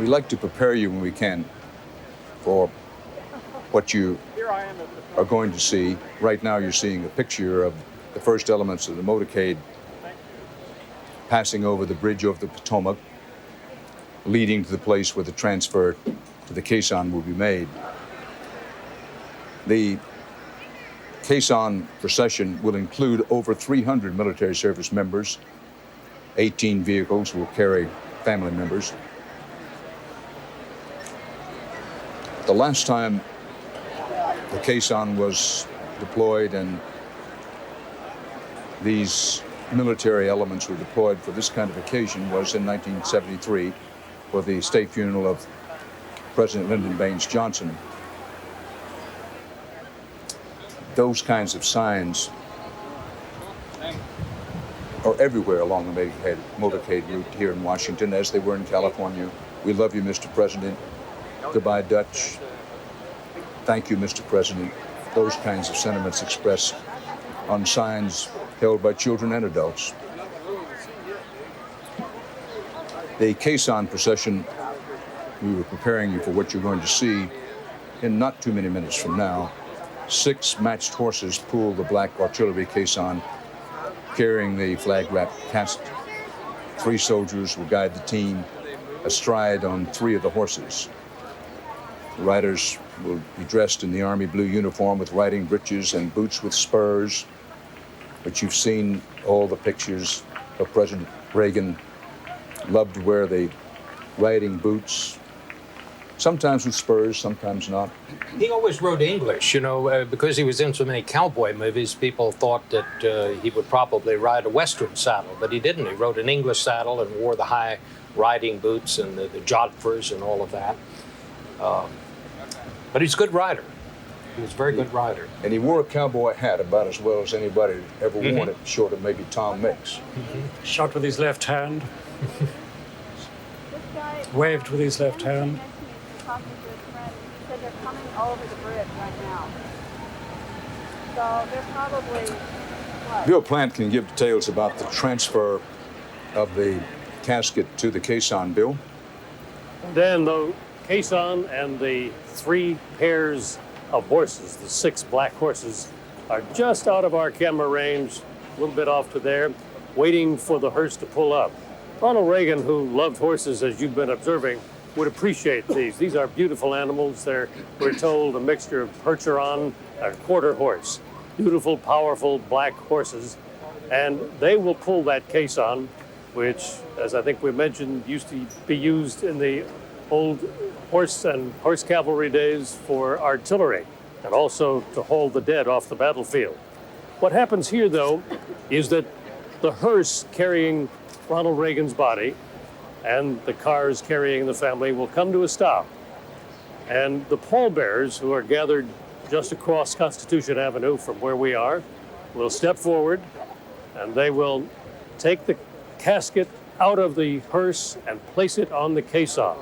We like to prepare you when we can for what you are going to see. Right now you're seeing a picture of the first elements of the motorcade passing over the bridge over the Potomac, leading to the place where the transfer to the caisson will be made. The caisson procession will include over 300 military service members. 18 vehicles will carry family members. The last time the caisson was deployed and these military elements were deployed for this kind of occasion was in 1973 for the state funeral of President Lyndon Baines Johnson. Those kinds of signs are everywhere along the motorcade route here in Washington, as they were in California. We love you, Mr. President. Goodbye, Dutch. Thank you, Mr. President. Those kinds of sentiments expressed on signs held by children and adults. The caisson procession, we were preparing you for what you're going to see in not too many minutes from now. 6 matched horses pull the black artillery caisson, carrying the flag-wrapped casket. 3 soldiers will guide the team astride on 3 of the horses. The riders will be dressed in the Army blue uniform with riding breeches and boots with spurs. But you've seen all the pictures of President Reagan. Loved to wear the riding boots, sometimes with spurs, sometimes not. He always wrote English, because he was in so many cowboy movies. People thought that he would probably ride a Western saddle, but he didn't. He rode an English saddle and wore the high riding boots and the jodhpurs and all of that. But he's a good rider. He was a very good rider. And he wore a cowboy hat about as well as anybody ever worn it, short of maybe Tom Mix. Shot with his left hand. Waved with his left hand. Talking to his friend, he said they're coming over the bridge right now. So they're probably, what? Bill Plant can give details about the transfer of the casket to the caisson. Bill? Then the caisson and the 3 pairs of horses, the 6 black horses, are just out of our camera range, a little bit off to there, waiting for the hearse to pull up. Ronald Reagan, who loved horses, as you've been observing, would appreciate these. These are beautiful animals. They're, we're told, a mixture of Percheron and quarter horse. Beautiful, powerful black horses. And they will pull that caisson, which, as I think we mentioned, used to be used in the old horse and horse cavalry days for artillery and also to hold the dead off the battlefield. What happens here, though, is that the hearse carrying Ronald Reagan's body and the cars carrying the family will come to a stop. And the pallbearers, who are gathered just across Constitution Avenue from where we are, will step forward, and they will take the casket out of the hearse and place it on the caisson,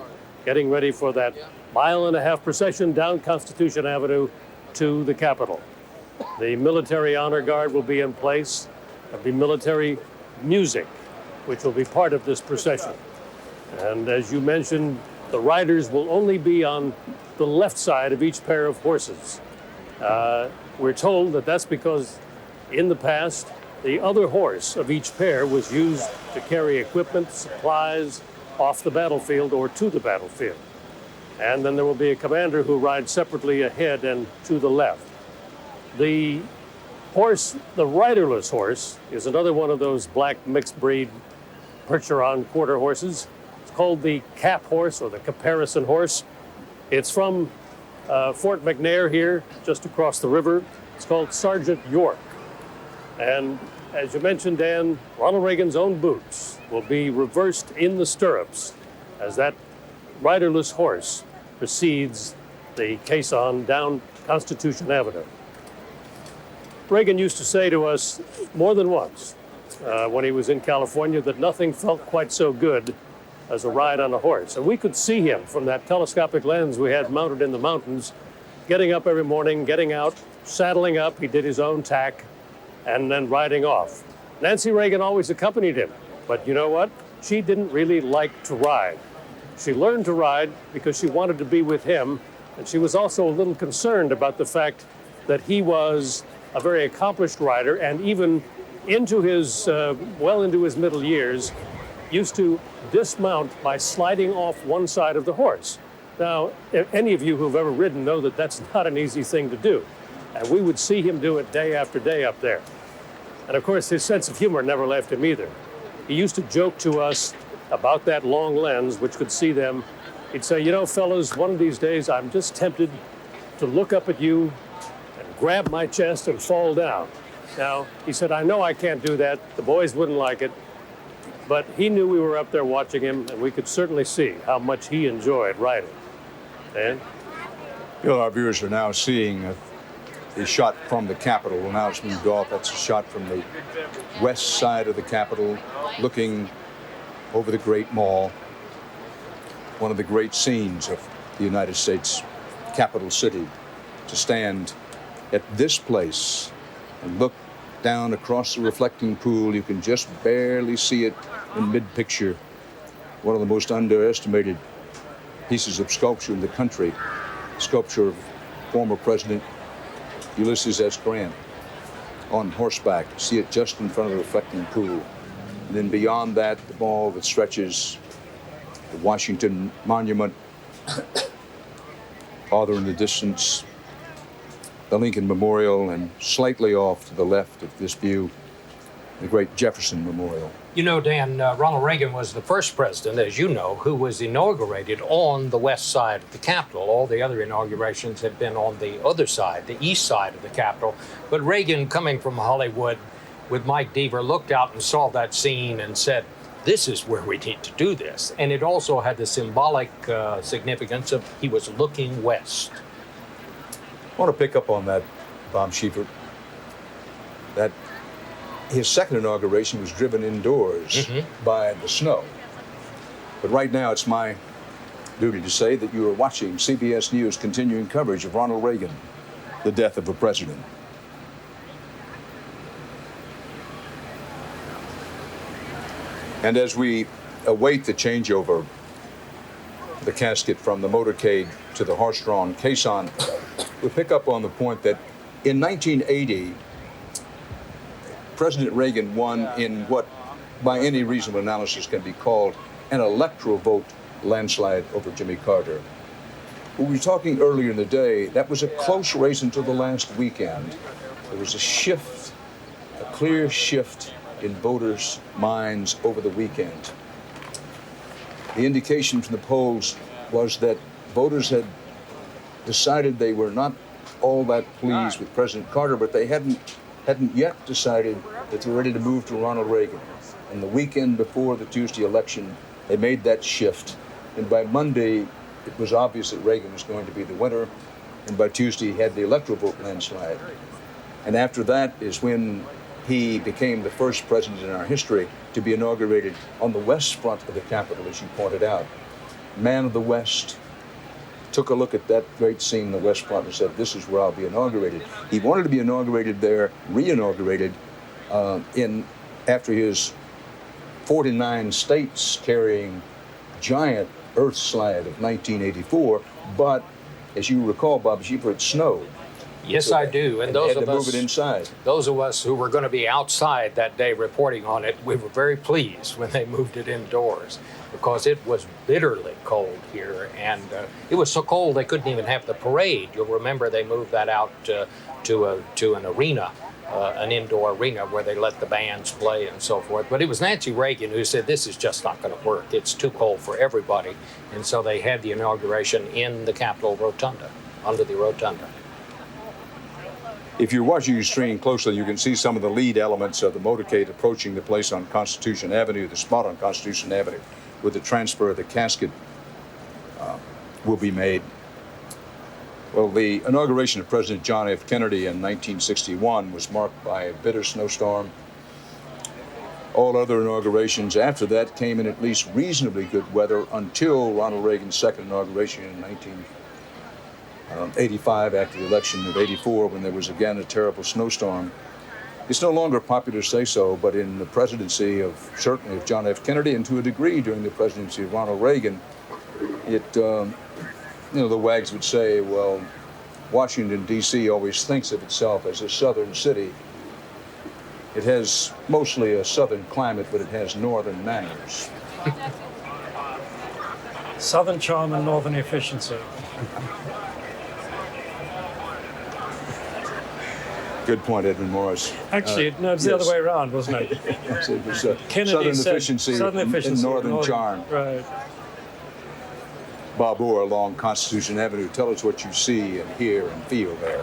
getting ready for that 1.5 mile procession down Constitution Avenue to the Capitol. The military honor guard will be in place. There'll be military music, which will be part of this procession. And as you mentioned, the riders will only be on the left side of each pair of horses. We're told that that's because in the past, the other horse of each pair was used to carry equipment, supplies off the battlefield or to the battlefield. And then there will be a commander who rides separately ahead and to the left. The horse, the riderless horse, is another one of those black mixed breed Percheron quarter horses. It's called the cap horse or the caparison horse. It's from Fort McNair here, just across the river. It's called Sergeant York. And as you mentioned, Dan, Ronald Reagan's own boots will be reversed in the stirrups as that riderless horse precedes the caisson down Constitution Avenue. Reagan used to say to us more than once when he was in California that nothing felt quite so good as a ride on a horse. And we could see him from that telescopic lens we had mounted in the mountains, getting up every morning, getting out, saddling up. He did his own tack, and then riding off. Nancy Reagan always accompanied him, but you know what? She didn't really like to ride. She learned to ride because she wanted to be with him, and she was also a little concerned about the fact that he was a very accomplished rider, and even into his, well into his middle years, used to dismount by sliding off one side of the horse. Now, if any of you who've ever ridden know that that's not an easy thing to do. And we would see him do it day after day up there. And of course, his sense of humor never left him either. He used to joke to us about that long lens, which could see them. He'd say, you know, fellas, one of these days, I'm just tempted to look up at you and grab my chest and fall down. Now, he said, I know I can't do that. The boys wouldn't like it. But he knew we were up there watching him, and we could certainly see how much he enjoyed riding. Dan? Bill, our viewers are now seeing a shot from the Capitol. Well, now it's moved off. That's a shot from the west side of the Capitol, looking over the Great Mall. One of the great scenes of the United States capital city, to stand at this place and look down across the reflecting pool. You can just barely see it in mid-picture. One of the most underestimated pieces of sculpture in the country, sculpture of former President Ulysses S. Grant on horseback. See it just in front of the reflecting pool. And then beyond that, the mall that stretches, the Washington Monument, farther in the distance, the Lincoln Memorial, and slightly off to the left of this view, the great Jefferson Memorial. You know, Dan, Ronald Reagan was the first president, as you know, who was inaugurated on the west side of the Capitol. All the other inaugurations had been on the other side, the east side of the Capitol. But Reagan, coming from Hollywood with Mike Deaver, looked out and saw that scene and said, this is where we need to do this. And it also had the symbolic significance of he was looking west. I want to pick up on that, Bob Schieffer, that his second inauguration was driven indoors by the snow. But right now, it's my duty to say that you are watching CBS News' continuing coverage of Ronald Reagan, the death of a president. And as we await the changeover, the casket from the motorcade to the horse-drawn caisson, we pick up on the point that in 1980, President Reagan won in what, by any reasonable analysis, can be called an electoral vote landslide over Jimmy Carter. We were talking earlier in the day, that was a close race until the last weekend. There was a shift, a clear shift in voters' minds over the weekend. The indication from the polls was that voters had decided they were not all that pleased with President Carter, but they hadn't yet decided that they were ready to move to Ronald Reagan. And the weekend before the Tuesday election, They made that shift, and by Monday, it was obvious that Reagan was going to be the winner, and by Tuesday, he had the electoral vote landslide. And after that is when he became the first president in our history to be inaugurated on the west front of the Capitol, as you pointed out. Man of the West, took a look at that great scene in the west front and said, this is where I'll be inaugurated. He wanted to be inaugurated there, re-inaugurated, after his 49 states carrying giant earth slide of 1984, but as you recall, Bob Sheeper, it snowed. Yes, So I do. And those they had of to us, move it inside. those of us who were going to be outside that day reporting on it, we were very pleased when they moved it indoors, because it was bitterly cold here, and it was so cold they couldn't even have the parade. You'll remember they moved that out to an arena, an indoor arena where they let the bands play and so forth. But it was Nancy Reagan who said, this is just not going to work. It's too cold for everybody. And so they had the inauguration in the Capitol Rotunda, under the rotunda. If you're watching your stream closely, you can see some of the lead elements of the motorcade approaching the place on Constitution Avenue, the spot on Constitution Avenue, where the transfer of the casket will be made. Well, the inauguration of President John F. Kennedy in 1961 was marked by a bitter snowstorm. All other inaugurations after that came in at least reasonably good weather until Ronald Reagan's second inauguration in 1985, after the election of '84, when there was again a terrible snowstorm. It's no longer popular to say so, but in the presidency of, certainly of John F. Kennedy, and to a degree during the presidency of Ronald Reagan, the wags would say, well, Washington, D.C. always thinks of itself as a southern city. It has mostly a southern climate, but it has northern manners. Southern charm and northern efficiency. Good point, Edmund Morris. Actually, no, it was the other way around, wasn't it? It was Kennedy southern efficiency and northern charm. Right. Bob Orr along Constitution Avenue. Tell us what you see and hear and feel there.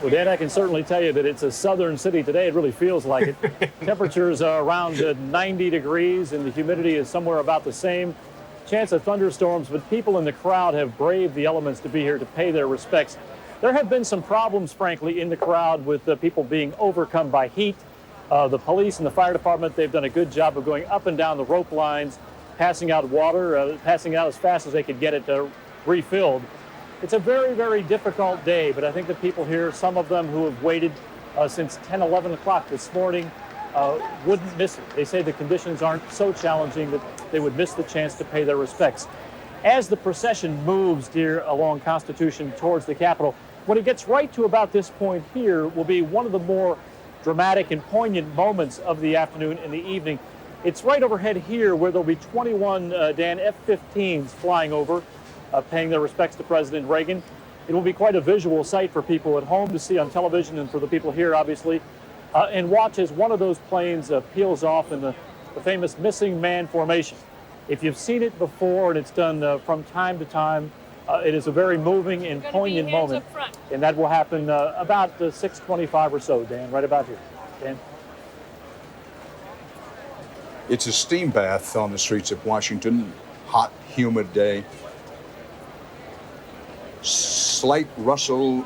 Well, Dan, I can certainly tell you that it's a southern city today. It really feels like it. Temperatures are around 90 degrees, and the humidity is somewhere about the same. Chance of thunderstorms, but people in the crowd have braved the elements to be here to pay their respects. There have been some problems, frankly, in the crowd with people being overcome by heat. The police and the fire department, they've done a good job of going up and down the rope lines, passing out water, passing out as fast as they could get it refilled. It's a very, very difficult day, but I think the people here, some of them who have waited since 10, 11 o'clock this morning, wouldn't miss it. They say the conditions aren't so challenging that they would miss the chance to pay their respects. As the procession moves here along Constitution towards the Capitol, when it gets right to about this point here will be one of the more dramatic and poignant moments of the afternoon and the evening. It's right overhead here where there'll be 21 Dan F-15s flying over, paying their respects to President Reagan. It will be quite a visual sight for people at home to see on television, and for the people here, obviously, and watch as one of those planes peels off in the famous missing man formation. If you've seen it before, and it's done from time to time, it is a very moving and poignant moment, and that will happen about 6:25 or so, Dan, right about here. Dan? It's a steam bath on the streets of Washington. Hot, humid day. Slight rustle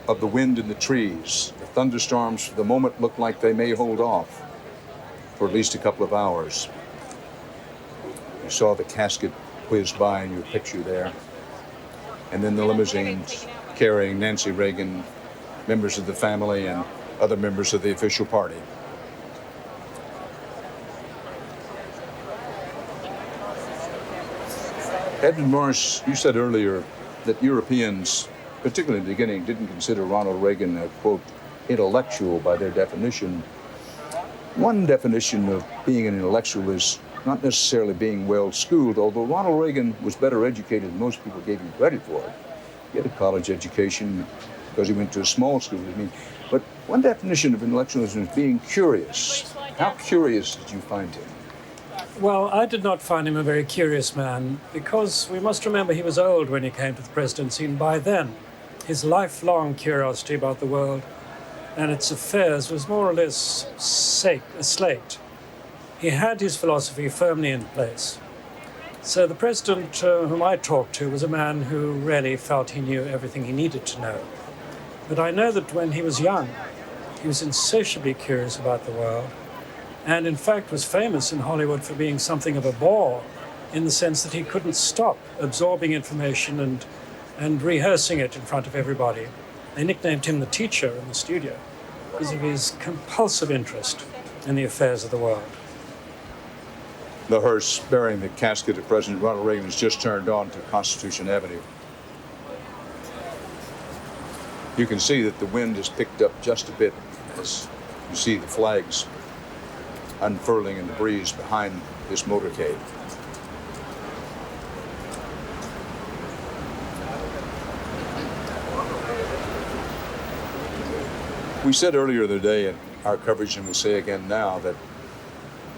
of the wind in the trees. The thunderstorms for the moment look like they may hold off for at least a couple of hours. You saw the casket whiz by in your picture there. And then the limousines carrying Nancy Reagan, members of the family, and other members of the official party. Edmund Morris, you said earlier that Europeans, particularly in the beginning, didn't consider Ronald Reagan a, quote, intellectual by their definition. One definition of being an intellectual is not necessarily being well-schooled, although Ronald Reagan was better educated than most people gave him credit for. He had a college education because he went to a small school. But one definition of intellectualism is being curious. How curious did you find him? Well, I did not find him a very curious man, because we must remember he was old when he came to the presidency, and by then his lifelong curiosity about the world and its affairs was more or less slaked. he had his philosophy firmly in place. So the president whom I talked to was a man who really felt he knew everything he needed to know. But I know that when he was young, he was insatiably curious about the world, and in fact was famous in Hollywood for being something of a bore, in the sense that he couldn't stop absorbing information and rehearsing it in front of everybody. They nicknamed him the teacher in the studio because of his compulsive interest in the affairs of the world. The hearse bearing the casket of President Ronald Reagan has just turned on to Constitution Avenue. You can see that the wind has picked up just a bit as you see the flags unfurling in the breeze behind this motorcade. We said earlier today in our coverage, and we'll say again now, that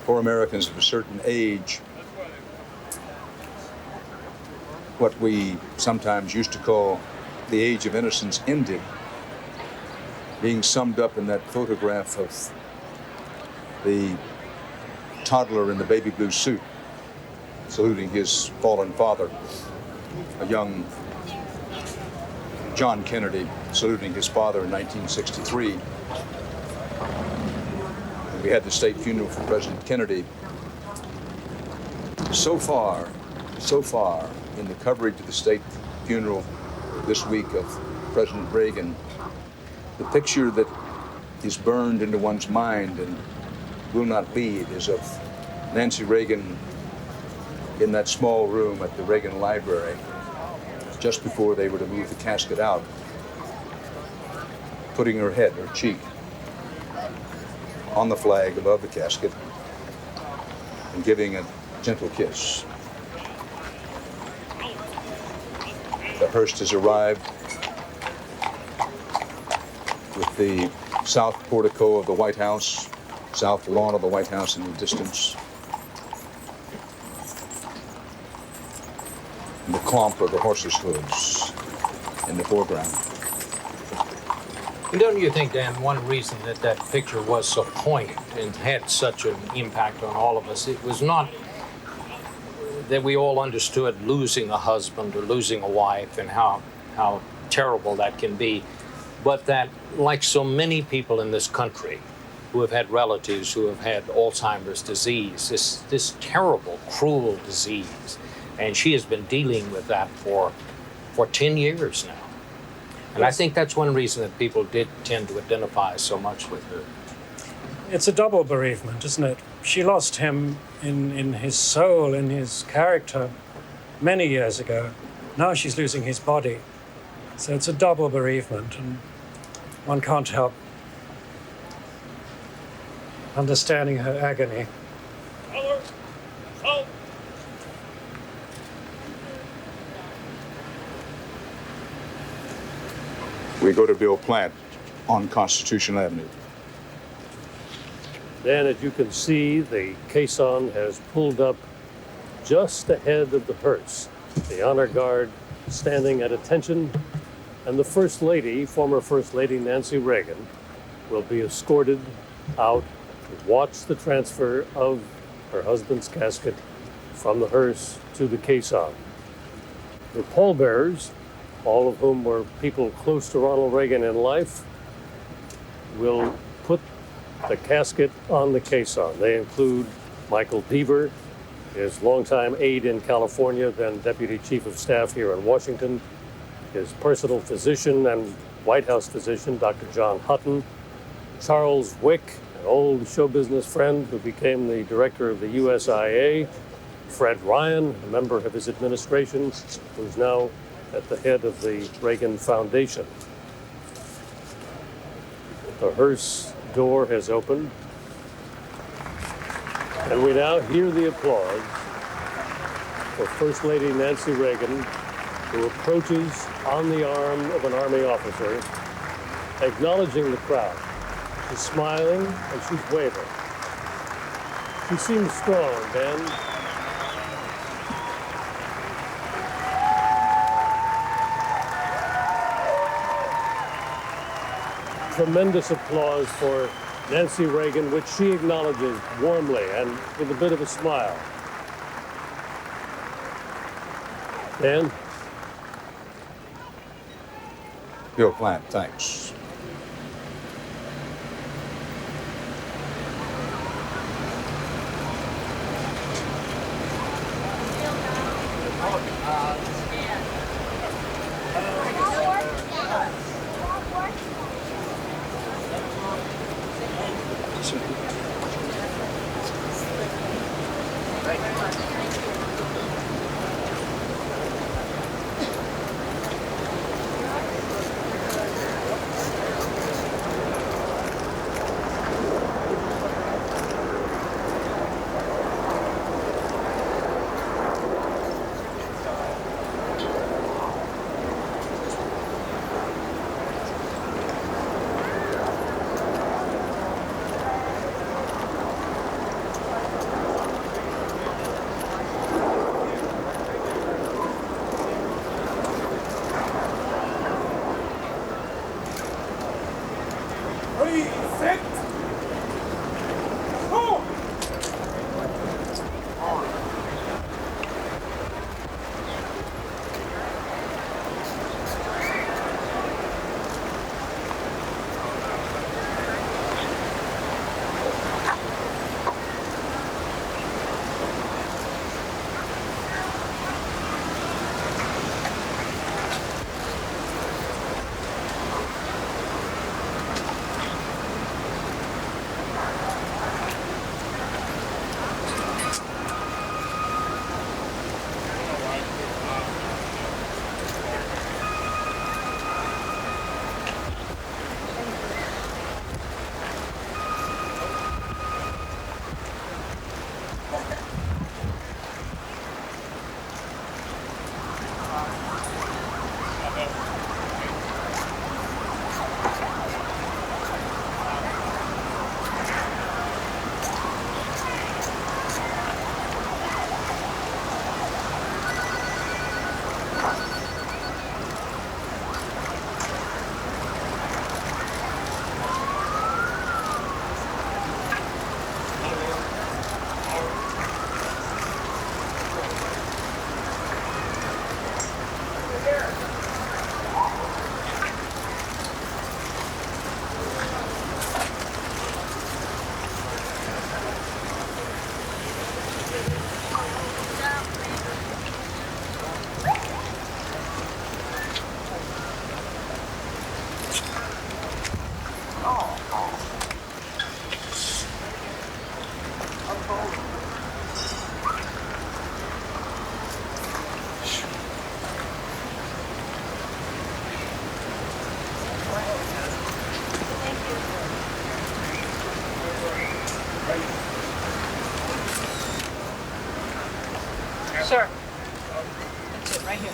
for Americans of a certain age, what we sometimes used to call the age of innocence ended, being summed up in that photograph of the toddler in the baby blue suit saluting his fallen father, a young John Kennedy saluting his father in 1963. We had the state funeral for President Kennedy. So far in the coverage of the state funeral this week of President Reagan, the picture that is burned into one's mind and will not leave is of Nancy Reagan in that small room at the Reagan Library just before they were to move the casket out, putting her head, her cheek, on the flag above the casket and giving a gentle kiss. The hearse has arrived with the south portico of the White House, south lawn of the White House in the distance, and the clomp of the horses' hooves in the foreground. And don't you think, Dan, one reason that that picture was so poignant and had such an impact on all of us, it was not that we all understood losing a husband or losing a wife and how terrible that can be, but that, like so many people in this country who have had relatives who have had Alzheimer's disease, this terrible, cruel disease, and she has been dealing with that for 10 years now. And I think that's one reason that people did tend to identify so much with her. It's a double bereavement, isn't it? She lost him in his soul, in his character, many years ago. Now she's losing his body. So it's a double bereavement, and one can't help understanding her agony. We go to Bill Platt on Constitution Avenue. Dan, as you can see, the caisson has pulled up just ahead of the hearse. The honor guard standing at attention, and the First Lady, former First Lady Nancy Reagan, will be escorted out to watch the transfer of her husband's casket from the hearse to the caisson. The pallbearers, all of whom were people close to Ronald Reagan in life, will put the casket on the caisson. They include Michael Deaver, his longtime aide in California, then Deputy Chief of Staff here in Washington, his personal physician and White House physician, Dr. John Hutton, Charles Wick, an old show business friend who became the director of the USIA, Fred Ryan, a member of his administration, who's now at the head of the Reagan Foundation. The hearse door has opened, and we now hear the applause for First Lady Nancy Reagan, who approaches on the arm of an Army officer, acknowledging the crowd. She's smiling and she's waving. She seems strong, Dan. Tremendous applause for Nancy Reagan, which she acknowledges warmly and with a bit of a smile. Dan? Bill Plant, thanks. Sir. That's it, right here.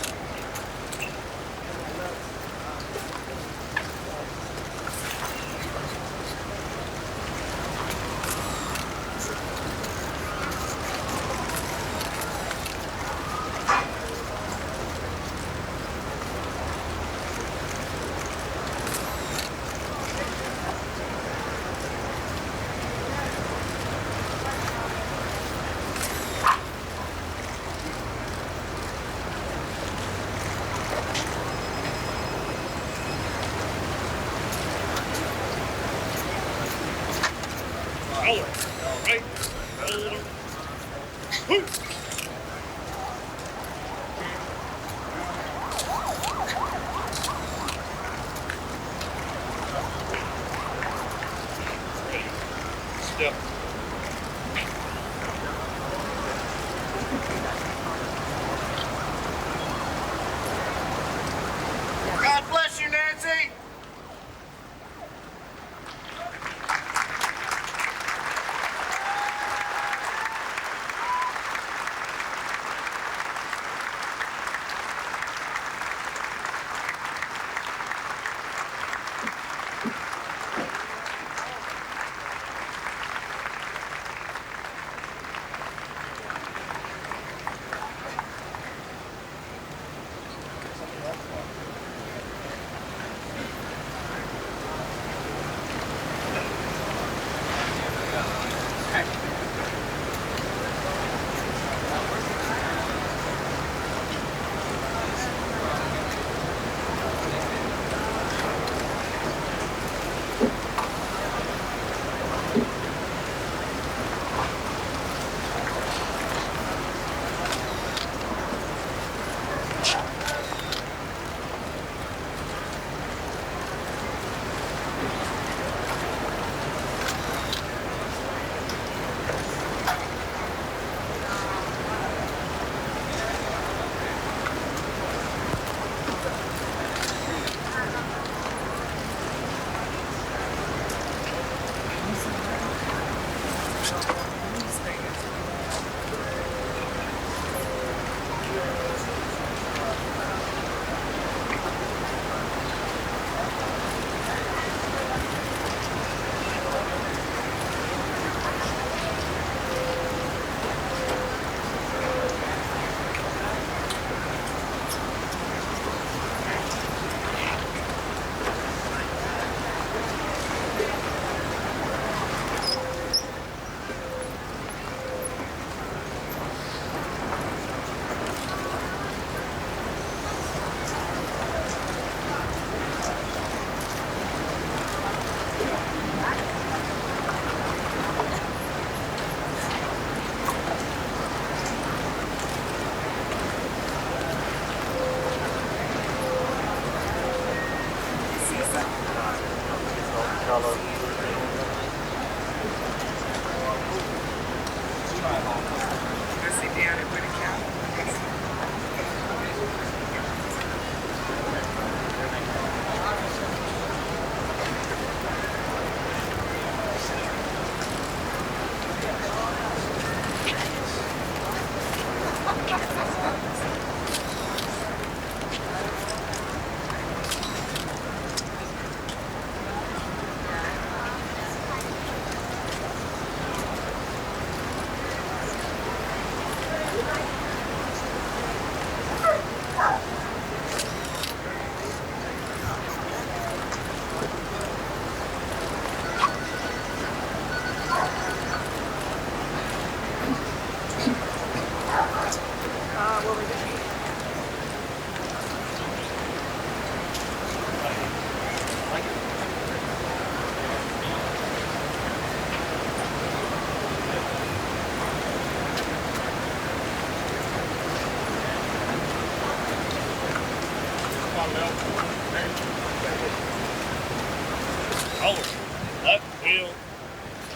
Left wheel.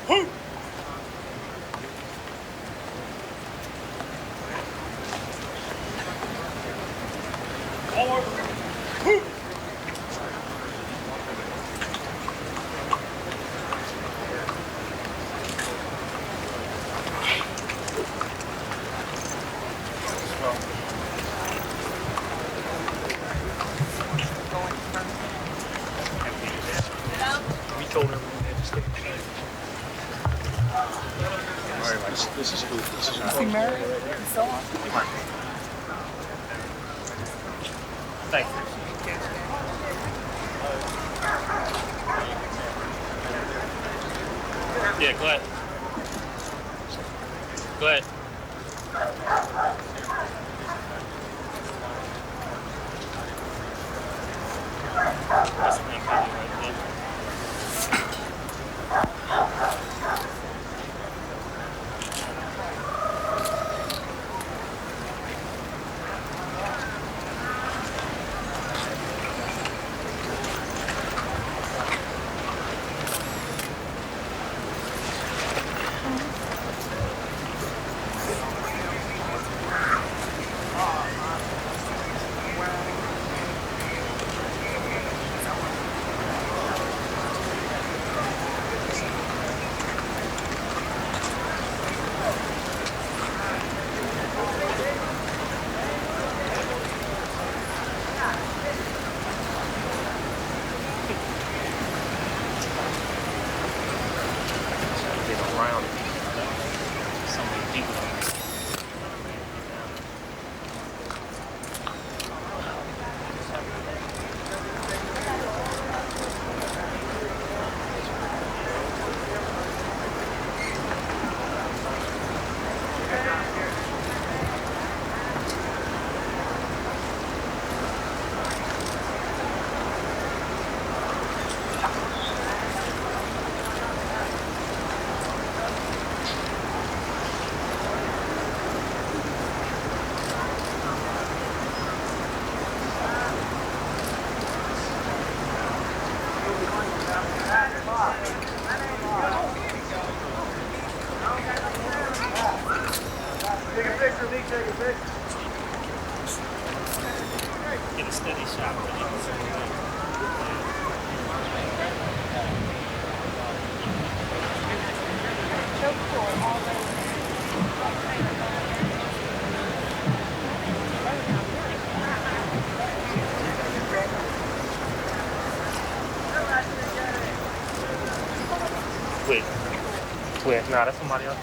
Whoo! Forward. Whoo! We told her we had to stay. Very much. This is food. This is Is he married and so on? Thank you. Yeah, go ahead. Go ahead. That's the main thing right there. Around so many people. Get a steady shot. Wait. Wait, nah, that's somebody else.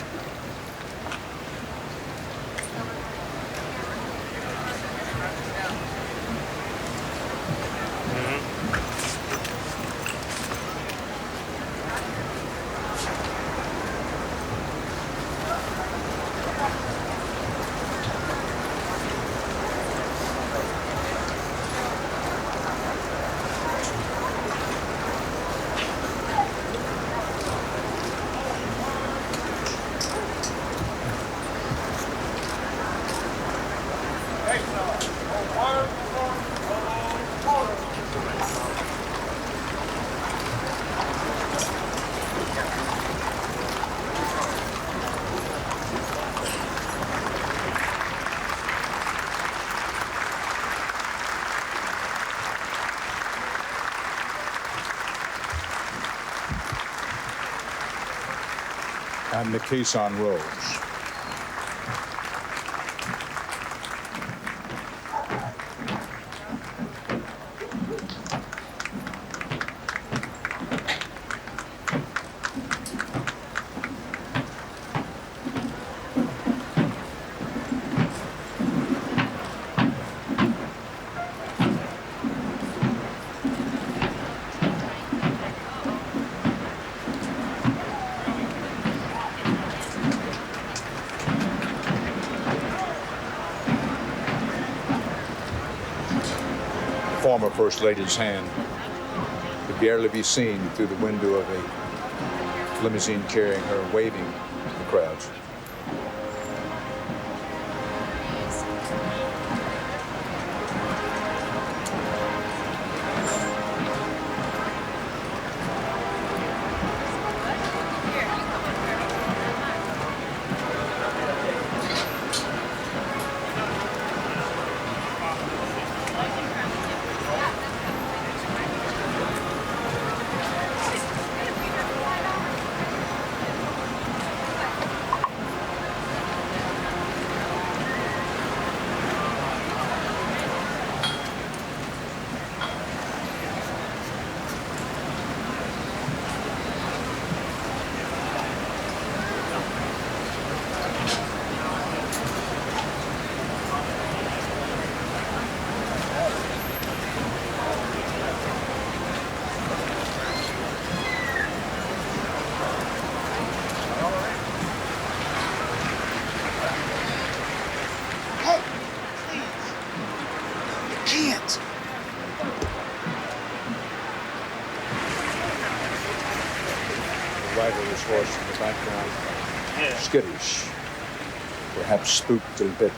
and the caisson rose. Former First Lady's hand could barely be seen through the window of a limousine carrying her, waving to the crowds. Riderless horse in the background, skittish, perhaps spooked a bit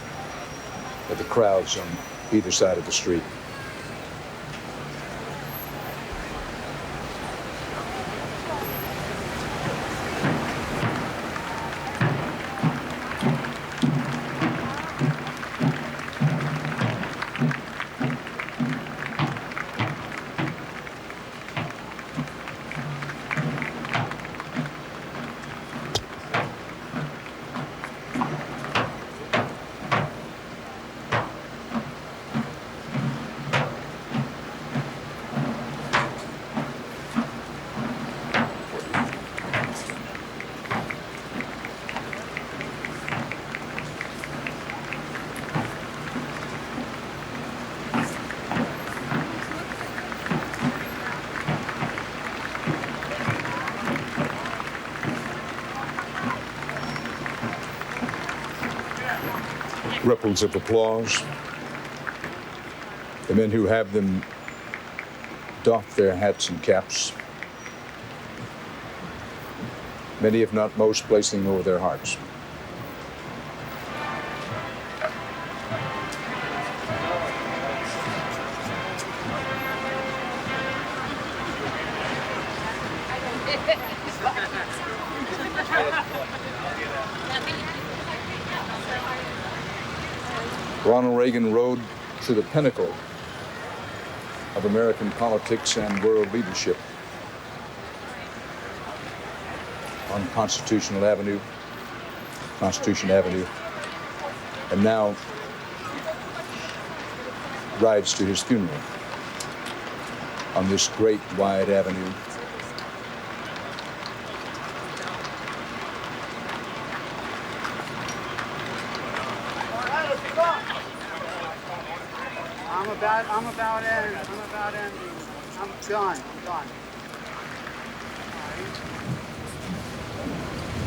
at the crowds on either side of the street. Ripples of applause. The men who have them doff their hats and caps. Many, if not most, placing them over their hearts. Ronald Reagan rode to the pinnacle of American politics and world leadership on Constitution Avenue, and now rides to his funeral on this great wide avenue. I'm about ending. I'm done.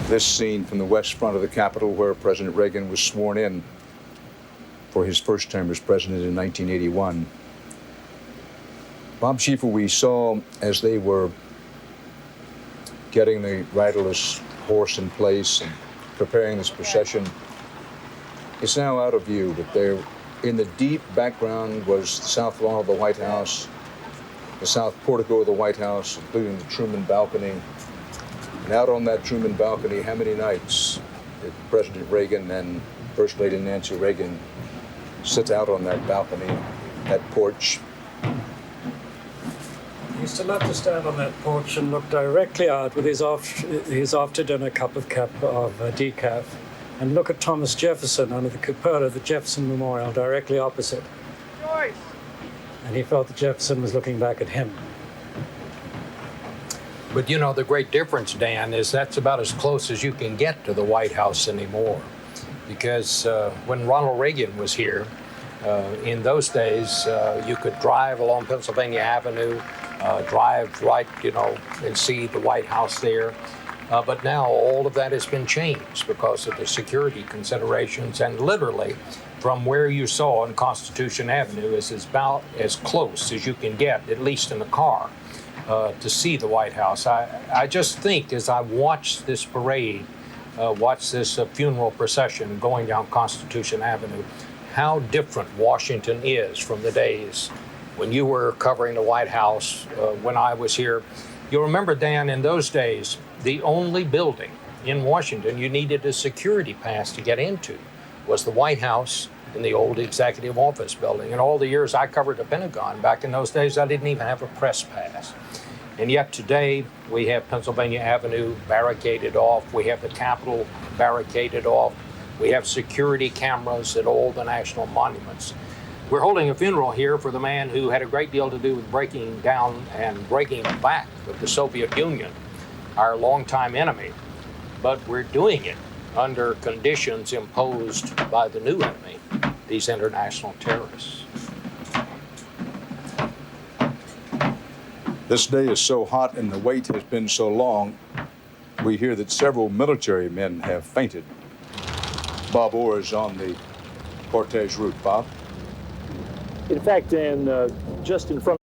This scene from the west front of the Capitol, where President Reagan was sworn in for his first term as president in 1981. Bob Schieffer, we saw as they were getting the riderless horse in place and preparing this procession. It's now out of view, but there in the deep background was the south lawn of the White House, the south portico of the White House, including the Truman balcony. And out on that Truman balcony, how many nights did President Reagan and First Lady Nancy Reagan sit out on that balcony, that porch? used to love to stand on that porch and look directly out with his after-dinner cup of decaf and look at Thomas Jefferson under the cupola of the Jefferson Memorial directly opposite. Joyce! And he felt that Jefferson was looking back at him. But you know, the great difference, Dan, is that's about as close as you can get to the White House anymore. Because when Ronald Reagan was here, in those days, you could drive along Pennsylvania Avenue, drive right, and see the White House there. But now all of that has been changed because of the security considerations, and literally from where you saw on Constitution Avenue is about as close as you can get, at least in a car, to see the White House. I just think as I watch this parade, watch this funeral procession going down Constitution Avenue, how different Washington is from the days when you were covering the White House, when I was here. You'll remember, Dan, in those days, the only building in Washington you needed a security pass to get into was the White House in the old Executive Office building. In all the years I covered the Pentagon, back in those days, I didn't even have a press pass. And yet today, we have Pennsylvania Avenue barricaded off. We have the Capitol barricaded off. We have security cameras at all the national monuments. We're holding a funeral here for the man who had a great deal to do with breaking down and breaking the back of the Soviet Union, our longtime enemy. But we're doing it under conditions imposed by the new enemy, these international terrorists. This day is so hot and the wait has been so long, we hear that several military men have fainted. Bob Orr is on the cortege route. Bob? In fact, Dan, just in front